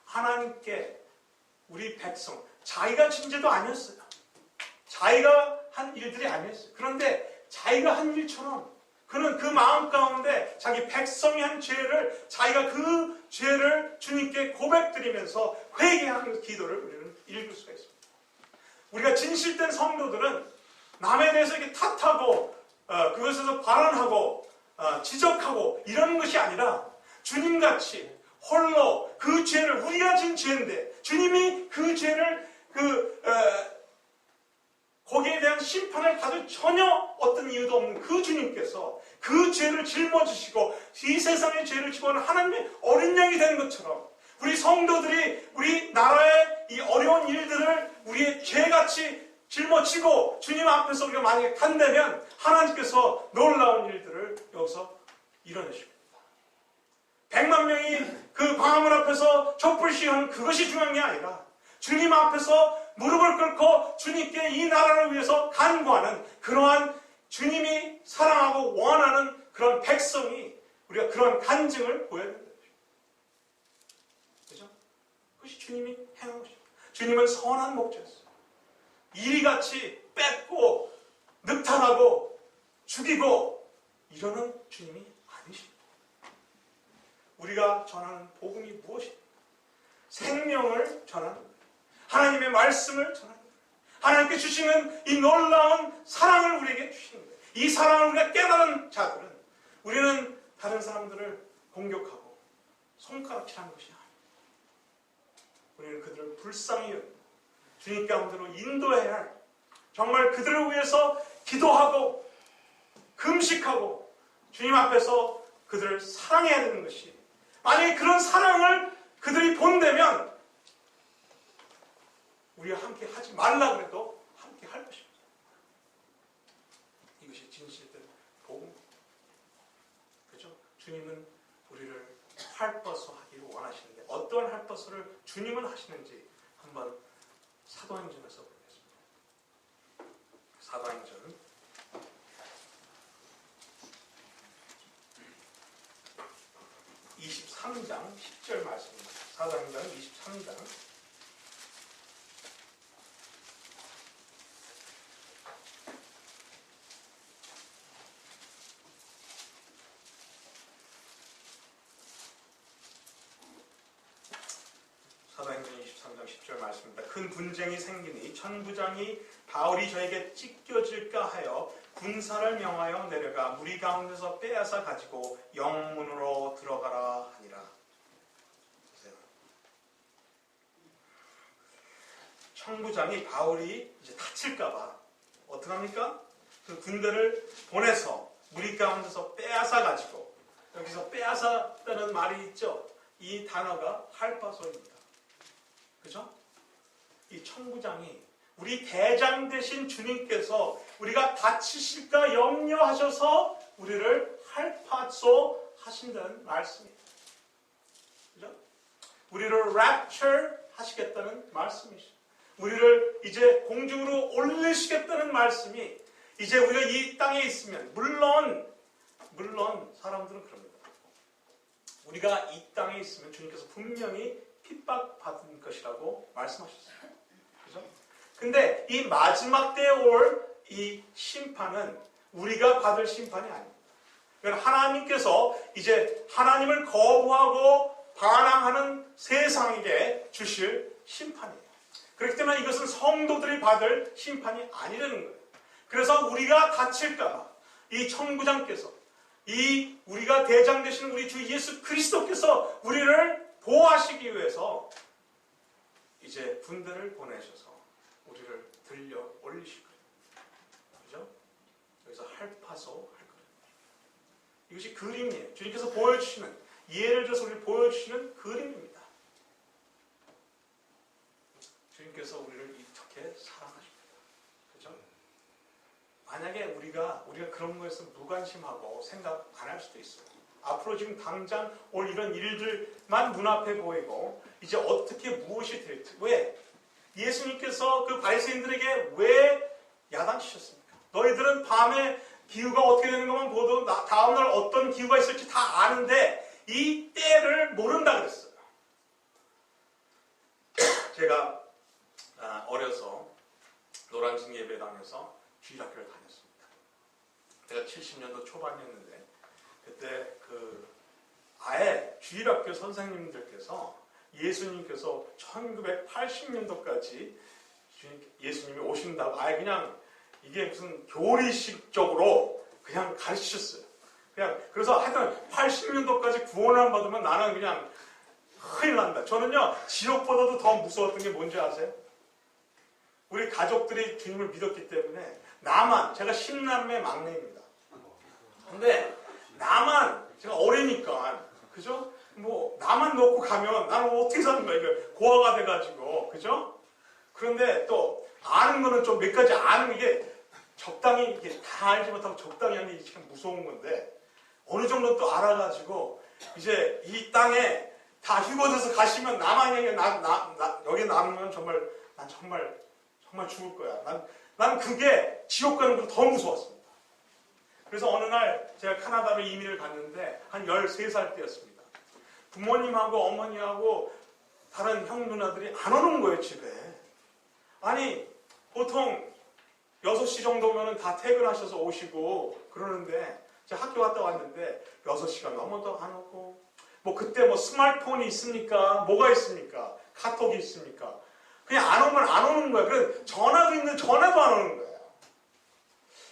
하나님께 우리 백성 자기가 진 죄도 아니었어요. 자기가 한 일들이 아니었어요. 그런데 자기가 한 일처럼 그는 그 마음 가운데 자기 백성이 한 죄를 자기가 그 죄를 주님께 고백드리면서 회개하는 기도를 우리는 읽을 수가 있습니다. 우리가 진실된 성도들은 남에 대해서 이렇게 탓하고 그것에서 발언하고 지적하고 이런 것이 아니라 주님같이 홀로 그 죄를 우리가 진 죄인데 주님이 그 죄를 거기에 대한 심판을 받을 전혀 어떤 이유도 없는 그 주님께서 그 죄를 짊어지시고 이 세상의 죄를 지고는 하나님의 어린 양이 되는 것처럼 우리 성도들이 우리 나라의 이 어려운 일들을 우리의 죄같이 짊어지고 주님 앞에서 우리가 만약에 간다면 하나님께서 놀라운 일들을 여기서 이뤄내십니다. 100만 명이 그 광화문 앞에서 촛불 시위하는 그것이 중요한 게 아니라 주님 앞에서 무릎을 꿇고 주님께 이 나라를 위해서 간구하는 그러한 주님이 사랑하고 원하는 그런 백성이 우리가 그런 간증을 보여야 된다. 그죠? 그것이 주님이 행한 것입니다. 주님은 선한 목자였어요. 이리같이 뺏고 늑탈하고 죽이고 이러는 주님이 아니십니다. 우리가 전하는 복음이 무엇입니까? 생명을 전하는 거예요. 하나님의 말씀을 전하는 거예요. 하나님께 주시는 이 놀라운 사랑을 우리에게 주시는 거예요. 이 사랑을 우리가 깨달은 자들은 우리는 다른 사람들을 공격하고 손가락질하는 것이 아닙니다. 우리는 그들을 불쌍히 여기고 주님 가운데로 인도해야 할, 정말 그들을 위해서 기도하고 금식하고 주님 앞에서 그들을 사랑해야 되는 것이, 만약에 그런 사랑을 그들이 본다면 우리가 함께 하지 말라 그래도 함께 할 것입니다. 이것이 진실된 복음. 그죠? 주님은 우리를 할버스 하기를 원하시는데 어떤 할버스를 주님은 하시는지 한번 사도행전에서 보겠습니다. 사도행전 23장 10절 말씀입니다. 사도행전 23장 사도행전 23장 10절 말씀입니다. 큰 분쟁이 생기니 천부장이 바울이 저에게 찢겨질까 하여 군사를 명하여 내려가 무리 가운데서 빼앗아 가지고 영문으로 들어가라 하니라. 보세요. 천부장이 바울이 이제 다칠까봐 어떡합니까? 그 군대를 보내서 무리 가운데서 빼앗아 가지고, 여기서 빼앗았다는 말이 있죠. 이 단어가 할바소입니다. 그죠? 이 천부장이 우리 대장 되신 주님께서 우리가 다치실까 염려하셔서 우리를 할파소 하신다는 말씀입니다. 그죠? 우리를 rapture 하시겠다는 말씀이시죠. 우리를 이제 공중으로 올리시겠다는 말씀이, 이제 우리가 이 땅에 있으면 물론 사람들은 그럽니다. 우리가 이 땅에 있으면 주님께서 분명히 핍박받은 것이라고 말씀하셨어요. 그죠? 근데 이 마지막 때에 올 이 심판은 우리가 받을 심판이 아닙니다. 그러니까 하나님께서 이제 하나님을 거부하고 반항하는 세상에게 주실 심판이에요. 그렇기 때문에 이것은 성도들이 받을 심판이 아니라는 거예요. 그래서 우리가 다칠까, 이 천부장께서, 이 우리가 대장 되시는 우리 주 예수 그리스도께서 우리를 보호하시기 위해서 이제 군대를 보내셔서 우리를 들려 올리실 거예요. 그죠? 여기서 할파소 할 거예요. 이것이 그림이에요. 주님께서 보여주시는, 예를 들어서 우리를 보여주시는 그림입니다. 주님께서 우리를 이렇게 사랑하십니다. 그죠? 만약에 우리가 그런 거에서 무관심하고 생각 안 할 수도 있어요. 앞으로 지금 당장 올 이런 일들만 눈앞에 보이고 이제 어떻게 무엇이 될지, 왜? 예수님께서 그 바리새인들에게 왜 야단치셨습니까? 너희들은 밤에 기후가 어떻게 되는 것만 보도 다음날 어떤 기후가 있을지 다 아는데 이 때를 모른다 그랬어요. 제가 어려서 노란진 예배당에서 주일학교를 다녔습니다. 제가 70년도 초반이었는데 그때 아예 주일학교 선생님들께서 예수님께서 1980년도까지 예수님이 오신다고 아예 그냥 이게 무슨 교리식적으로 그냥 가르치셨어요. 그래서 하여튼 80년도까지 구원 안 받으면 나는 그냥 큰일 난다. 저는요, 지옥보다도 더 무서웠던 게 뭔지 아세요? 우리 가족들이 주님을 믿었기 때문에 제가 10남매 막내입니다. 근데 제가 어리니까, 그죠? 나만 놓고 가면 나는 어떻게 사는 거야? 이거 고아가 돼가지고, 그죠? 그런데 또 아는 거는 좀 몇 가지 아는 게 적당히 이게 다 알지 못하고 적당히 하는 게 참 무서운 건데 어느 정도 또 알아가지고 이제 이 땅에 다 휘거져서 가시면 나만이 여기 남으면 난 정말 죽을 거야. 난 그게 지옥 가는 것보다 더 무서웠습니다. 그래서 어느 날 제가 카나다로 이민을 갔는데 한 13살 때였습니다. 부모님하고 어머니하고 다른 형 누나들이 안 오는 거예요, 집에. 아니, 보통 6시 정도면 다 퇴근하셔서 오시고 그러는데 제가 학교 갔다 왔는데 6시가 넘어도 안 오고 뭐 그때 뭐 스마트폰이 있습니까? 뭐가 있습니까? 카톡이 있습니까? 그냥 안 오면 안 오는 거야. 그래서 전화도 있는데 전화도 안 오는 거예요.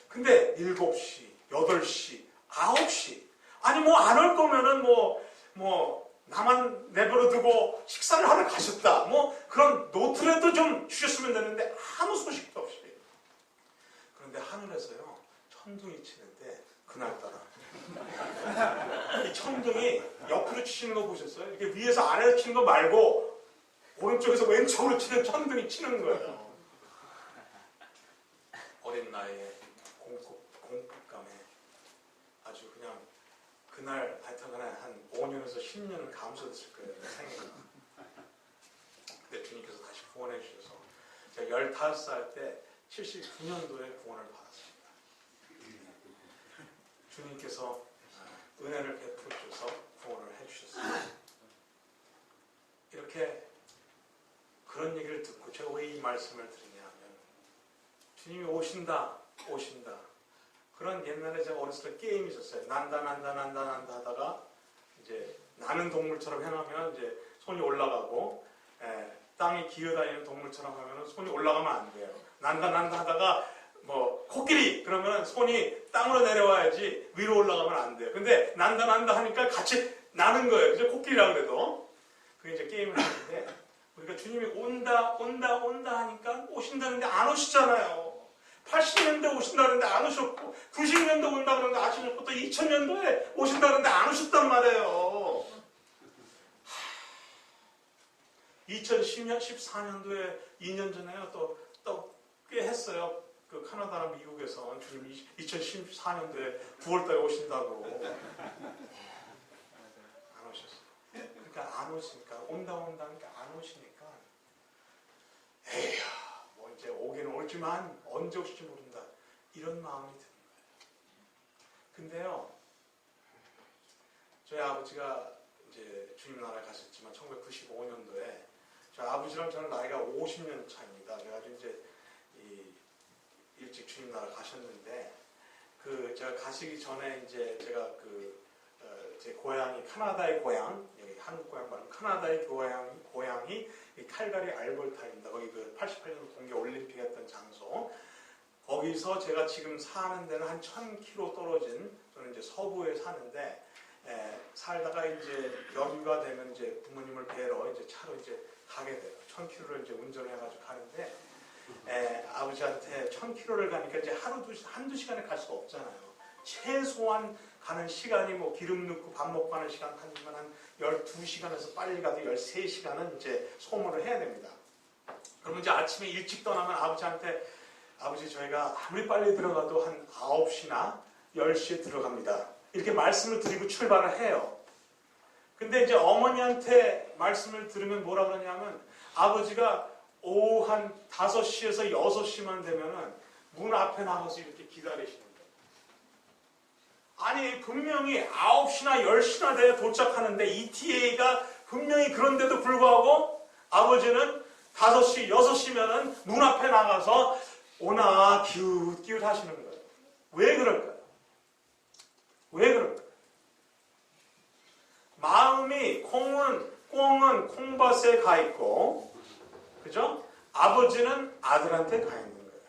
근데 7시, 8시, 9시 아니 뭐 안 올 거면은 뭐 나만 내버려 두고 식사를 하러 가셨다. 뭐 그런 노트라도 좀 주셨으면 되는데 아무 소식도 없이. 그런데 하늘에서요 천둥이 치는데 그날따라 이 천둥이 옆으로 치시는 거 보셨어요? 이게 위에서 아래로 치는 거 말고 오른쪽에서 왼쪽으로 치는 천둥이 치는 거예요. 어린 나이에 공포감에 아주 그냥 그날 하여튼간에 한 5년에서 10년은 감소됐을 거예요. 생애가. 근데 주님께서 다시 구원해 주셔서 제가 15살 때 79년도에 구원을 받았습니다. 주님께서 은혜를 베풀어 주셔서 구원을 해주셨습니다. 이렇게 그런 얘기를 듣고 제가 왜 이 말씀을 드리냐 하면 주님이 오신다 그런 옛날에 제가 어렸을 때 게임이 있었어요. 난다 하다가 이제 나는 동물처럼 행하면 이제 손이 올라가고 땅에 기어다니는 동물처럼 하면 손이 올라가면 안 돼요. 난다 하다가 뭐 코끼리 그러면 손이 땅으로 내려와야지 위로 올라가면 안 돼요. 근데 난다 하니까 같이 나는 거예요. 그죠? 코끼리라 그래도. 그게 이제 게임을 하는데 우리가 주님이 온다 하니까 오신다는데 안 오시잖아요. 80년대 오신다는데 안 오셨고 90년대 온다 그러는데 아시셨고 또 2000년도에 오신다는데 안 오셨단 말이에요. 2014년도에 2년 전에요. 또 꽤 했어요. 그 카나다나 미국에서 주님이 2014년도에 9월달에 오신다고 안 오셨어요. 그러니까 안 오시니까 온다 하니까 안 오시니까 에휴 뭐 이제 오기는 올지만 언제 오실지 모른다 이런 마음이 드는 거예요. 근데요 저희 아버지가 이제 주님 나라에 가셨지만 1995년도에 저희 아버지랑 저는 나이가 50년 차입니다. 그래가지고 이제 일찍 주님 나라 가셨는데 그 제가 가시기 전에 이제 제가 제 고향이 카나다의 고향 여기 한국 고향 말고 카나다의 고향이 칼가리 알버타입니다. 거기 그 88년 동계 올림픽 했던 장소. 거기서 제가 지금 사는 데는 한 1000km 떨어진 저는 이제 서부에 사는데 살다가 이제 여유가 되면 이제 부모님을 뵈러 이제 차로 이제 가게 돼요. 1000km를 이제 운전해가지고 가는데 아버지한테 1000km를 가니까 이제 한두 시간에 갈 수가 없잖아요. 최소한 가는 시간이 뭐 기름 넣고 밥 먹고 하는 시간 한 12시간에서 빨리 가도 13시간은 이제 소모를 해야 됩니다. 그러면 이제 아침에 일찍 떠나면 아버지 저희가 아무리 빨리 들어가도 한 9시나 10시에 들어갑니다. 이렇게 말씀을 드리고 출발을 해요. 근데 이제 어머니한테 말씀을 들으면 뭐라 그러냐면 아버지가 오후 한 5시에서 6시만 되면은 문 앞에 나가서 이렇게 기다리시는 거예요. 아니 분명히 9시나 10시나 돼야 도착하는데 ETA가 분명히 그런데도 불구하고 아버지는 5시, 6시면은 문 앞에 나가서 오나 기웃기웃 하시는 거예요. 왜 그럴까요? 왜 그럴까요? 마음이 꽁은 콩밭에 가 있고 그죠? 아버지는 아들한테 가 있는 거예요.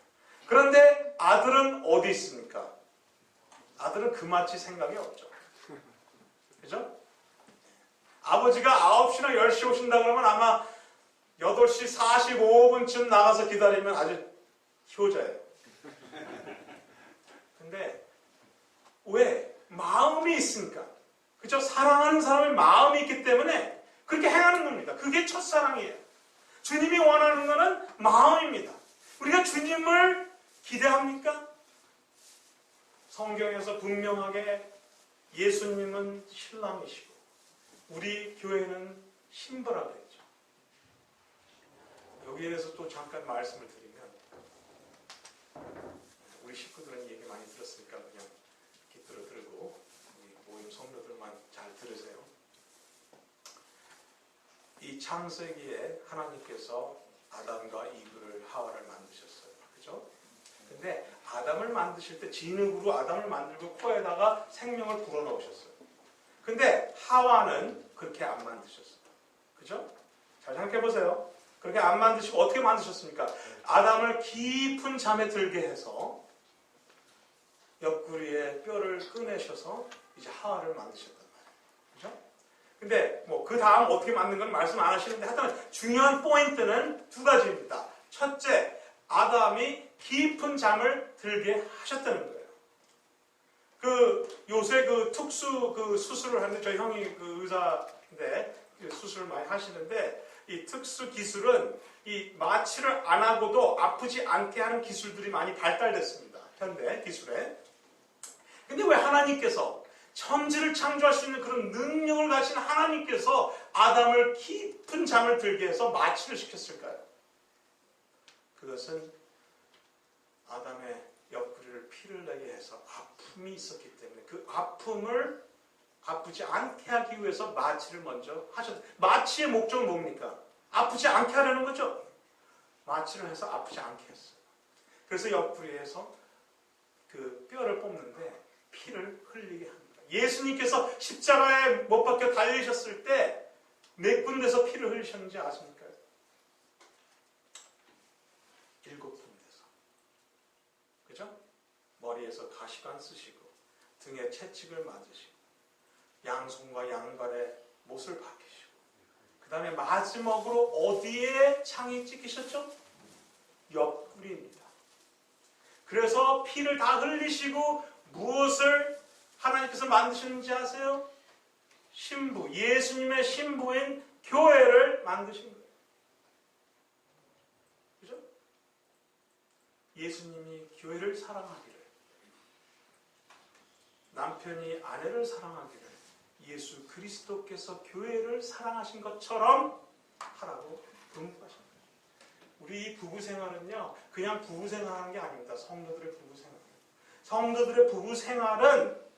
그런데 아들은 어디 있습니까? 아들은 그마치 생각이 없죠. 그죠? 아버지가 9시나 10시 오신다 그러면 아마 8시 45분쯤 나가서 기다리면 아주 효자예요. 근데 왜? 마음이 있으니까. 그죠? 사랑하는 사람의 마음이 있기 때문에 그렇게 행하는 겁니다. 그게 첫사랑이에요. 주님이 원하는 것은 마음입니다. 우리가 주님을 기대합니까? 성경에서 분명하게 예수님은 신랑이시고 우리 교회는 신부라고 했죠. 여기에 대해서 또 잠깐 말씀을 드리면, 우리 식구들은 얘기 많이 들었으니까 그냥 깃들어 들고 우리 모임 성도들만 잘 들으세요. 이 창세기에 하나님께서 아담과 이브를 하와를 만드셨어요. 그죠? 근데 아담을 만드실 때 진흙으로 아담을 만들고 코에다가 생명을 불어넣으셨어요. 근데 하와는 그렇게 안 만드셨어요. 그죠? 잘 생각해 보세요. 그렇게 안 만드시고 어떻게 만드셨습니까? 아담을 깊은 잠에 들게 해서 옆구리에 뼈를 꺼내셔서 이제 하와를 만드셨단 말이에요. 그죠? 근데 뭐 그 다음 어떻게 만든 건 말씀 안 하시는데 하여튼 중요한 포인트는 두 가지입니다. 첫째, 아담이 깊은 잠을 들게 하셨다는 거예요. 요새 특수 수술을 하는데 저희 형이 의사인데 수술을 많이 하시는데 이 특수 기술은 이 마취를 안 하고도 아프지 않게 하는 기술들이 많이 발달됐습니다. 현대 기술에. 근데 왜 하나님께서 천지를 창조할 수 있는 그런 능력을 가진 하나님께서 아담을 깊은 잠을 들게 해서 마취를 시켰을까요? 그것은 아담의 옆구리를 피를 내게 해서 아픔이 있었기 때문에 그 아픔을 아프지 않게 하기 위해서 마취를 먼저 하셨어요. 마취의 목적은 뭡니까? 아프지 않게 하려는 거죠. 마취를 해서 아프지 않게 했어요. 그래서 옆구리에서 그 뼈를 뽑는데 피를 흘리게 합니다. 예수님께서 십자가에 못 박혀 달리셨을 때 몇 군데서 피를 흘리셨는지 아십니까? 7군데서. 그죠? 머리에서 가시관 쓰시고 등에 채찍을 맞으시고 양손과 양발에 못을 박히시고 그 다음에 마지막으로 어디에 창이 찍히셨죠? 옆구리입니다. 그래서 피를 다 흘리시고 무엇을 하나님께서 만드셨는지 아세요? 신부, 예수님의 신부인 교회를 만드신 거예요. 그죠? 예수님이 교회를 사랑하기를, 남편이 아내를 사랑하기를 예수 그리스도께서 교회를 사랑하신 것처럼 하라고 분부하신 거예요. 우리 부부 생활은요, 그냥 부부 생활하는 게 아닙니다. 성도들의 부부 생활. 성도들의 부부 생활은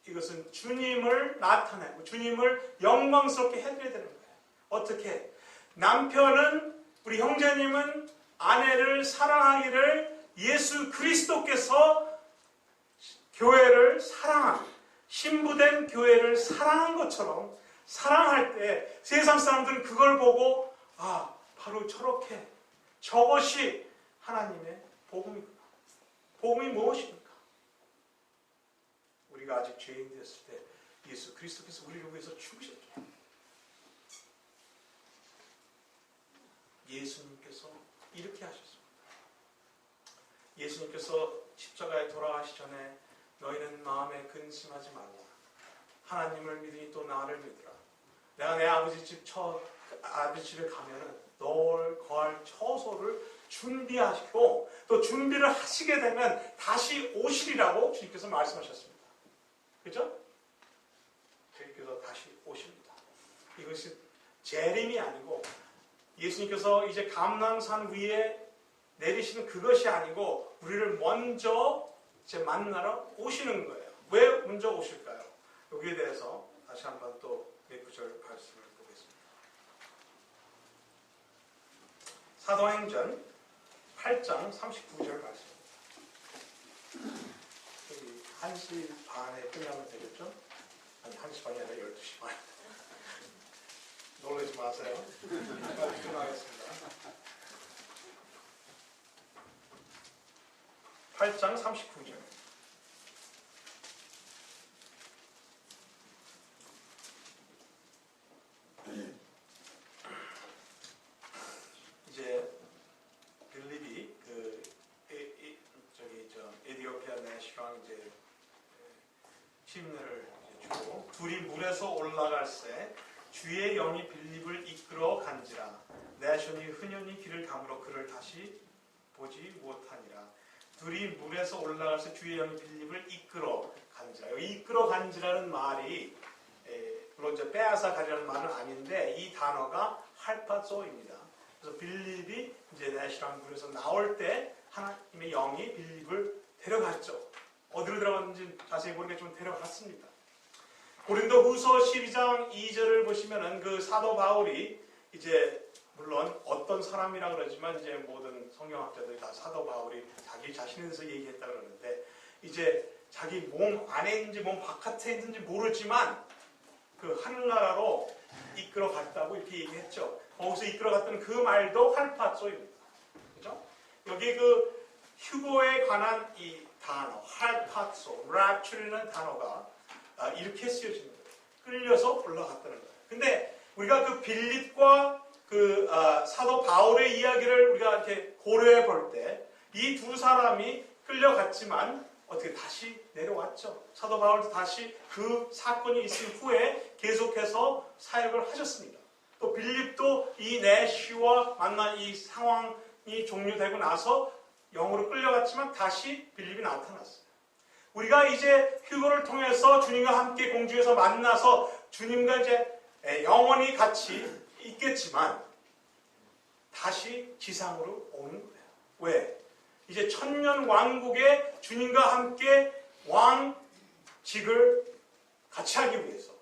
이것은 주님을 나타내고 주님을 영광스럽게 해드려야 되는 거예요. 어떻게? 남편은, 우리 형제님은 아내를 사랑하기를 예수 그리스도께서 교회를 사랑한, 신부된 교회를 사랑한 것처럼 사랑할 때 세상 사람들은 그걸 보고 바로 저렇게, 저것이 하나님의 복음이구나. 복음이 무엇입니까? 우리가 아직 죄인 되었을 때 예수 그리스도께서 우리를 위해서 죽으셨죠. 예수님께서 이렇게 하셨습니다. 예수님께서 십자가에 돌아가시기 전에 너희는 마음에 근심하지 말라. 하나님을 믿으니 또 나를 믿으라. 내가 내 아버지 집에 가면은 널 거할 처소를 준비하시고 또 준비를 하시게 되면 다시 오시리라고 주님께서 말씀하셨습니다. 그죠? 주님께서 다시 오십니다. 이것이 재림이 아니고 예수님께서 이제 감람산 위에 내리시는 그것이 아니고 우리를 먼저 이제 만나러 오시는 거예요. 왜 먼저 오실까요? 여기에 대해서 다시 한번 또 몇 구절 말씀을 보겠습니다. 사도행전 8장 39절 말씀입니다. 1시 반에 끝나면 되겠죠? 아니 1시 반이 아니라 12시 반. 놀라지 마세요. 빨리 끝나겠습니다. 8장 39절. 이제 빌립이 에디오피아 내시랑 이제 침례를 주고 둘이 물에서 올라갈새 주의 영이 빌립을 이끌어 간지라 내시온이 흔연히 길을 감으로 그를 다시 보지 못하니라. 둘이 물에서 올라가서 주의 영이 빌립을 이끌어 간지라. 여기 이끌어 간지라는 말이 물론 이제 빼앗아 가려는 말은 아닌데 이 단어가 할파소입니다. 그래서 빌립이 이제 내시랑 물에서 나올 때 하나님의 영이 빌립을 데려갔죠. 어디로 들어갔는지 자세히 모르겠지만 데려갔습니다. 고린도후서 12장 2절을 보시면은 그 사도 바울이 이제 물론 어떤 사람이라 그러지만 이제 모든 성경학자들이 다 사도 바울이 자기 자신에 대해서 얘기했다 그러는데 이제 자기 몸 안에 있는지 몸 바깥에 있는지 모르지만 그 하늘나라로 이끌어갔다고 이렇게 얘기했죠. 거기서 이끌어갔던 그 말도 할파소입니다. 그죠? 여기 그 휴거에 관한 이 단어 할파소, rapture라는 단어가 이렇게 쓰여지는 거예요. 끌려서 올라갔다는 거예요. 근데 우리가 그 빌립과 그 사도 바울의 이야기를 우리가 이렇게 고려해 볼 때 이 두 사람이 끌려갔지만 어떻게 다시 내려왔죠. 사도 바울도 다시 그 사건이 있은 후에 계속해서 사역을 하셨습니다. 또 빌립도 이 내시와 만난 이 상황이 종료되고 나서 영으로 끌려갔지만 다시 빌립이 나타났어요. 우리가 이제 휴거를 통해서 주님과 함께 공중에서 만나서 주님과 이제 영원히 같이 있겠지만 다시 지상으로 오는 거예요. 왜? 이제 천년 왕국에 주님과 함께 왕직을 같이 하기 위해서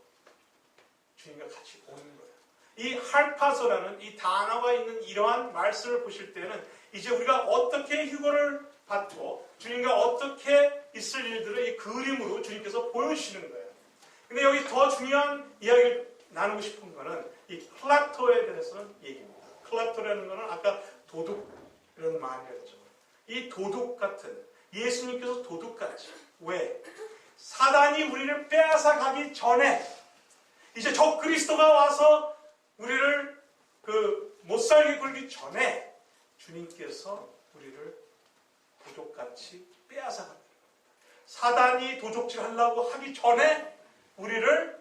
주님과 같이 오는 거예요. 이 할파소라는 이 단어가 있는 이러한 말씀을 보실 때는 이제 우리가 어떻게 휴거를 받고 주님과 어떻게 있을 일들을 이 그림으로 주님께서 보여주시는 거예요. 근데 여기 더 중요한 이야기를 나누고 싶은 거는 이 클라토에 대해서는 얘기입니다. 클라토라는 거는 아까 도둑이라는 말이었죠. 이 도둑 같은 예수님께서 도둑같이 왜? 사단이 우리를 빼앗아 가기 전에 이제 적 그리스도가 와서 우리를 못 살게 굴기 전에 주님께서 우리를 도둑같이 빼앗아 갑니다. 사단이 도적질 하려고 하기 전에 우리를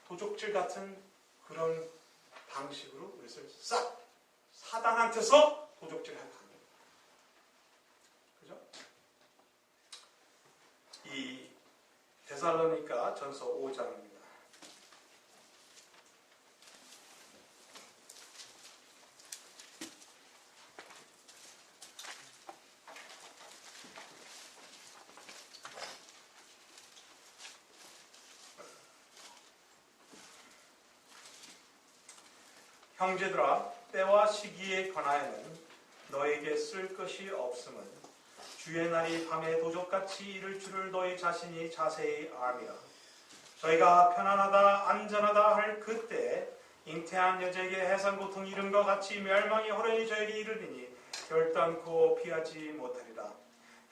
도적질 같은 그런 방식으로 우리를 싹 사단한테서 도적질 하게 합니다. 그죠? 이 데살로니가 전서 5장입니다. 형제들아 때와 시기에 관하여는 너에게 쓸 것이 없음은 주의 날이 밤에 도적같이 이를 줄을 너희 자신이 자세히 아미라. 저희가 편안하다 안전하다 할 그때 잉태한 여자에게 해산 고통 이름과 같이 멸망이 호련히 저에게 이르리니 결단코 피하지 못하리라.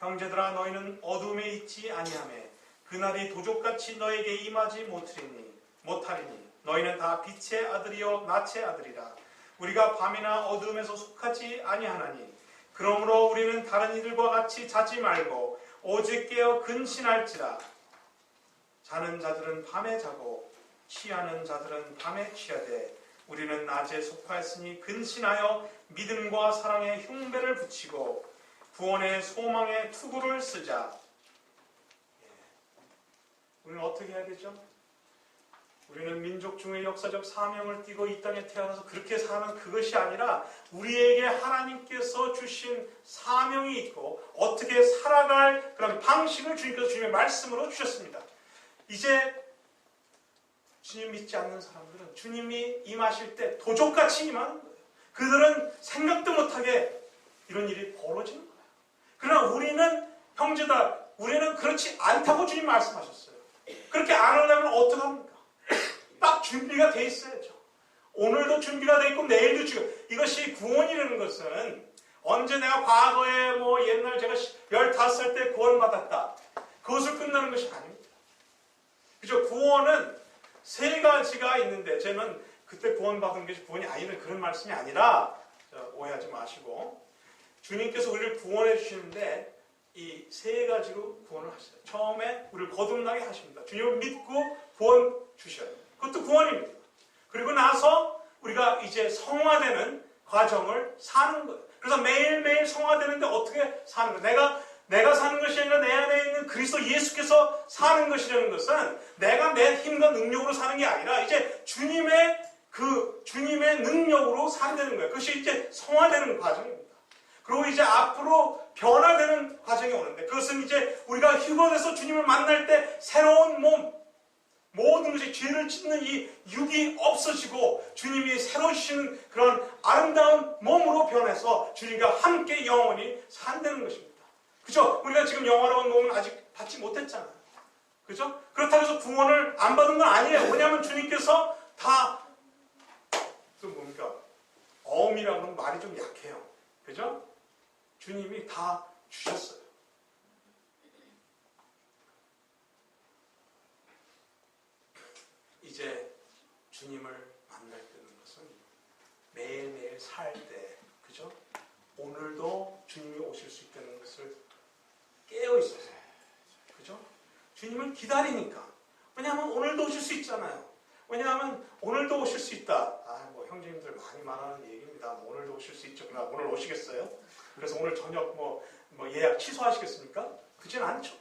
형제들아 너희는 어둠에 있지 아니하매 그날이 도적같이 너에게 임하지 못하리니 너희는 다 빛의 아들이요 낯의 아들이라. 우리가 밤이나 어둠에서 속하지 아니하나니 그러므로 우리는 다른 이들과 같이 자지 말고 오직 깨어 근신할지라. 자는 자들은 밤에 자고 취하는 자들은 밤에 취하되 우리는 낮에 속하였으니 근신하여 믿음과 사랑의 흉배를 붙이고 구원의 소망의 투구를 쓰자. 우리는 어떻게 해야 되죠? 우리는 민족 중의 역사적 사명을 띠고 이 땅에 태어나서 그렇게 사는 그것이 아니라 우리에게 하나님께서 주신 사명이 있고 어떻게 살아갈 그런 방식을 주님께서 주님의 말씀으로 주셨습니다. 이제 주님 믿지 않는 사람들은 주님이 임하실 때 도적같이 임하는 거예요. 그들은 생각도 못하게 이런 일이 벌어지는 거예요. 그러나 우리는 형제다, 우리는 그렇지 않다고 주님 말씀하셨어요. 그렇게 안 하려면 어떻게 합니까? 딱 준비가 돼 있어야죠. 오늘도 준비가 돼 있고 내일도 지금 이것이 구원이라는 것은 언제 내가 과거에 옛날 제가 15살 때 구원받았다. 그것을 끝나는 것이 아닙니다. 그죠? 구원은 세 가지가 있는데 저는 그때 구원받은 것이 구원이 아니라 그런 말씀이 아니라 오해하지 마시고 주님께서 우리를 구원해 주시는데 이 세 가지로 구원을 하셔요. 처음에 우리를 거듭나게 하십니다. 주님을 믿고 구원 주셔요. 그것도 구원입니다. 그리고 나서 우리가 이제 성화되는 과정을 사는 거예요. 그래서 매일매일 성화되는데 어떻게 사는 거야? 내가 사는 것이 아니라 내 안에 있는 그리스도 예수께서 사는 것이라는 것은 내가 내 힘과 능력으로 사는 게 아니라 이제 주님의 능력으로 산다는 거예요. 그것이 이제 성화되는 과정입니다. 그리고 이제 앞으로 변화되는 과정이 오는데 그것은 이제 우리가 휴거돼서 주님을 만날 때 새로운 몸, 모든 것이 죄를 짓는 이 육이 없어지고 주님이 새로 주시는 그런 아름다운 몸으로 변해서 주님과 함께 영원히 산다는 것입니다. 그죠? 우리가 지금 영화로운 몸은 아직 받지 못했잖아요. 그죠? 그렇다고 해서 구원을 안 받은 건 아니에요. 왜냐하면 주님께서 다, 어음이라고 하면 말이 좀 약해요. 그죠? 주님이 다 주셨어요. 이제 주님을 만날 때는 것은 매일매일 살 때, 그죠? 오늘도 주님이 오실 수 있다는 것을 깨어 있어서, 그죠? 주님을 기다리니까. 왜냐하면 오늘도 오실 수 있잖아요. 왜냐하면 오늘도 오실 수 있다. 형제님들 많이 말하는 얘기입니다. 오늘도 오실 수 있죠. 그러나 오늘 오시겠어요? 그래서 오늘 저녁 예약 취소하시겠습니까? 그렇진 않죠.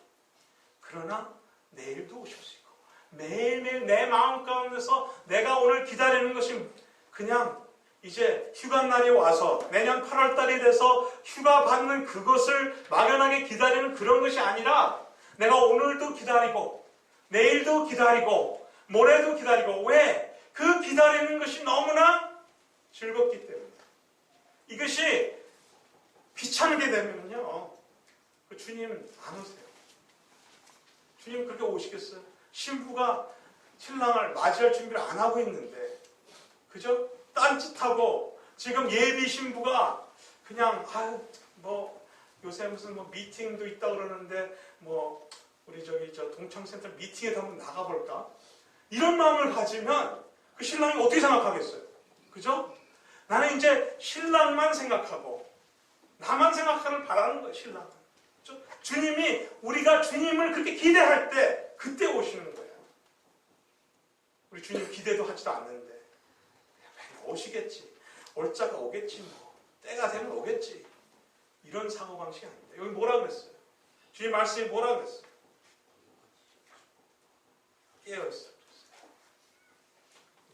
그러나 내일도 오실 수 있고 매일매일 내 마음 가운데서 내가 오늘 기다리는 것이 그냥 이제 휴가날이 와서 내년 8월달이 돼서 휴가 받는 그것을 막연하게 기다리는 그런 것이 아니라 내가 오늘도 기다리고 내일도 기다리고 모레도 기다리고 왜? 그 기다리는 것이 너무나 즐겁기 때문에 이것이 귀찮게 되면요 주님 안 오세요. 주님 그렇게 오시겠어요? 신부가 신랑을 맞이할 준비를 안 하고 있는데 그죠? 딴짓하고 지금 예비 신부가 그냥 요새 무슨 미팅도 있다 그러는데 우리 저 동창센터 미팅에도 한번 나가볼까? 이런 마음을 가지면 그 신랑이 어떻게 생각하겠어요? 그죠? 나는 이제 신랑만 생각하고 나만 생각하길 바라는 거예요. 신랑은. 그죠? 우리가 주님을 그렇게 기대할 때 그때 오시는 거예요. 우리 주님 기대도 하지도 않는데 오시겠지. 올자가 오겠지 때가 되면 오겠지. 이런 사고방식이 아닙니다. 여기 뭐라 그랬어요? 주님 말씀이 뭐라 그랬어요? 깨어있어.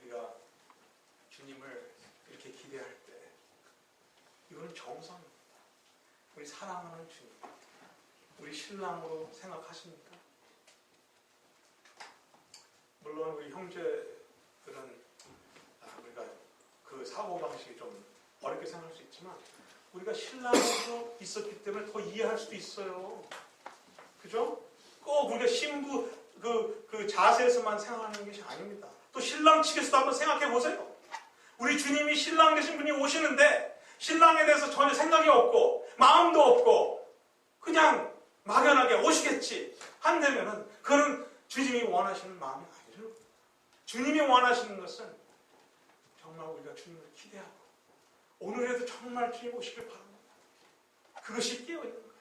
우리가 주님을 이렇게 기대할 때 이거는 정성입니다. 우리 사랑하는 주님, 우리 신랑으로 생각하십니까? 물론 우리 형제들은 우리가 그 사고방식이 좀 어렵게 생각할 수 있지만 우리가 신랑으로 있었기 때문에 더 이해할 수도 있어요. 그죠? 꼭 우리가 신부 그 자세에서만 생각하는 것이 아닙니다. 또 신랑 측에서도 한번 생각해 보세요. 우리 주님이 신랑 되신 분이 오시는데 신랑에 대해서 전혀 생각이 없고 마음도 없고 그냥 막연하게 오시겠지 한다면은 그는 주님이 원하시는 마음이 아니죠. 주님이 원하시는 것은 정말 우리가 주님을 기대하고 오늘에도 정말 주님 오시길 바랍니다. 그것이 깨어있는 거예요.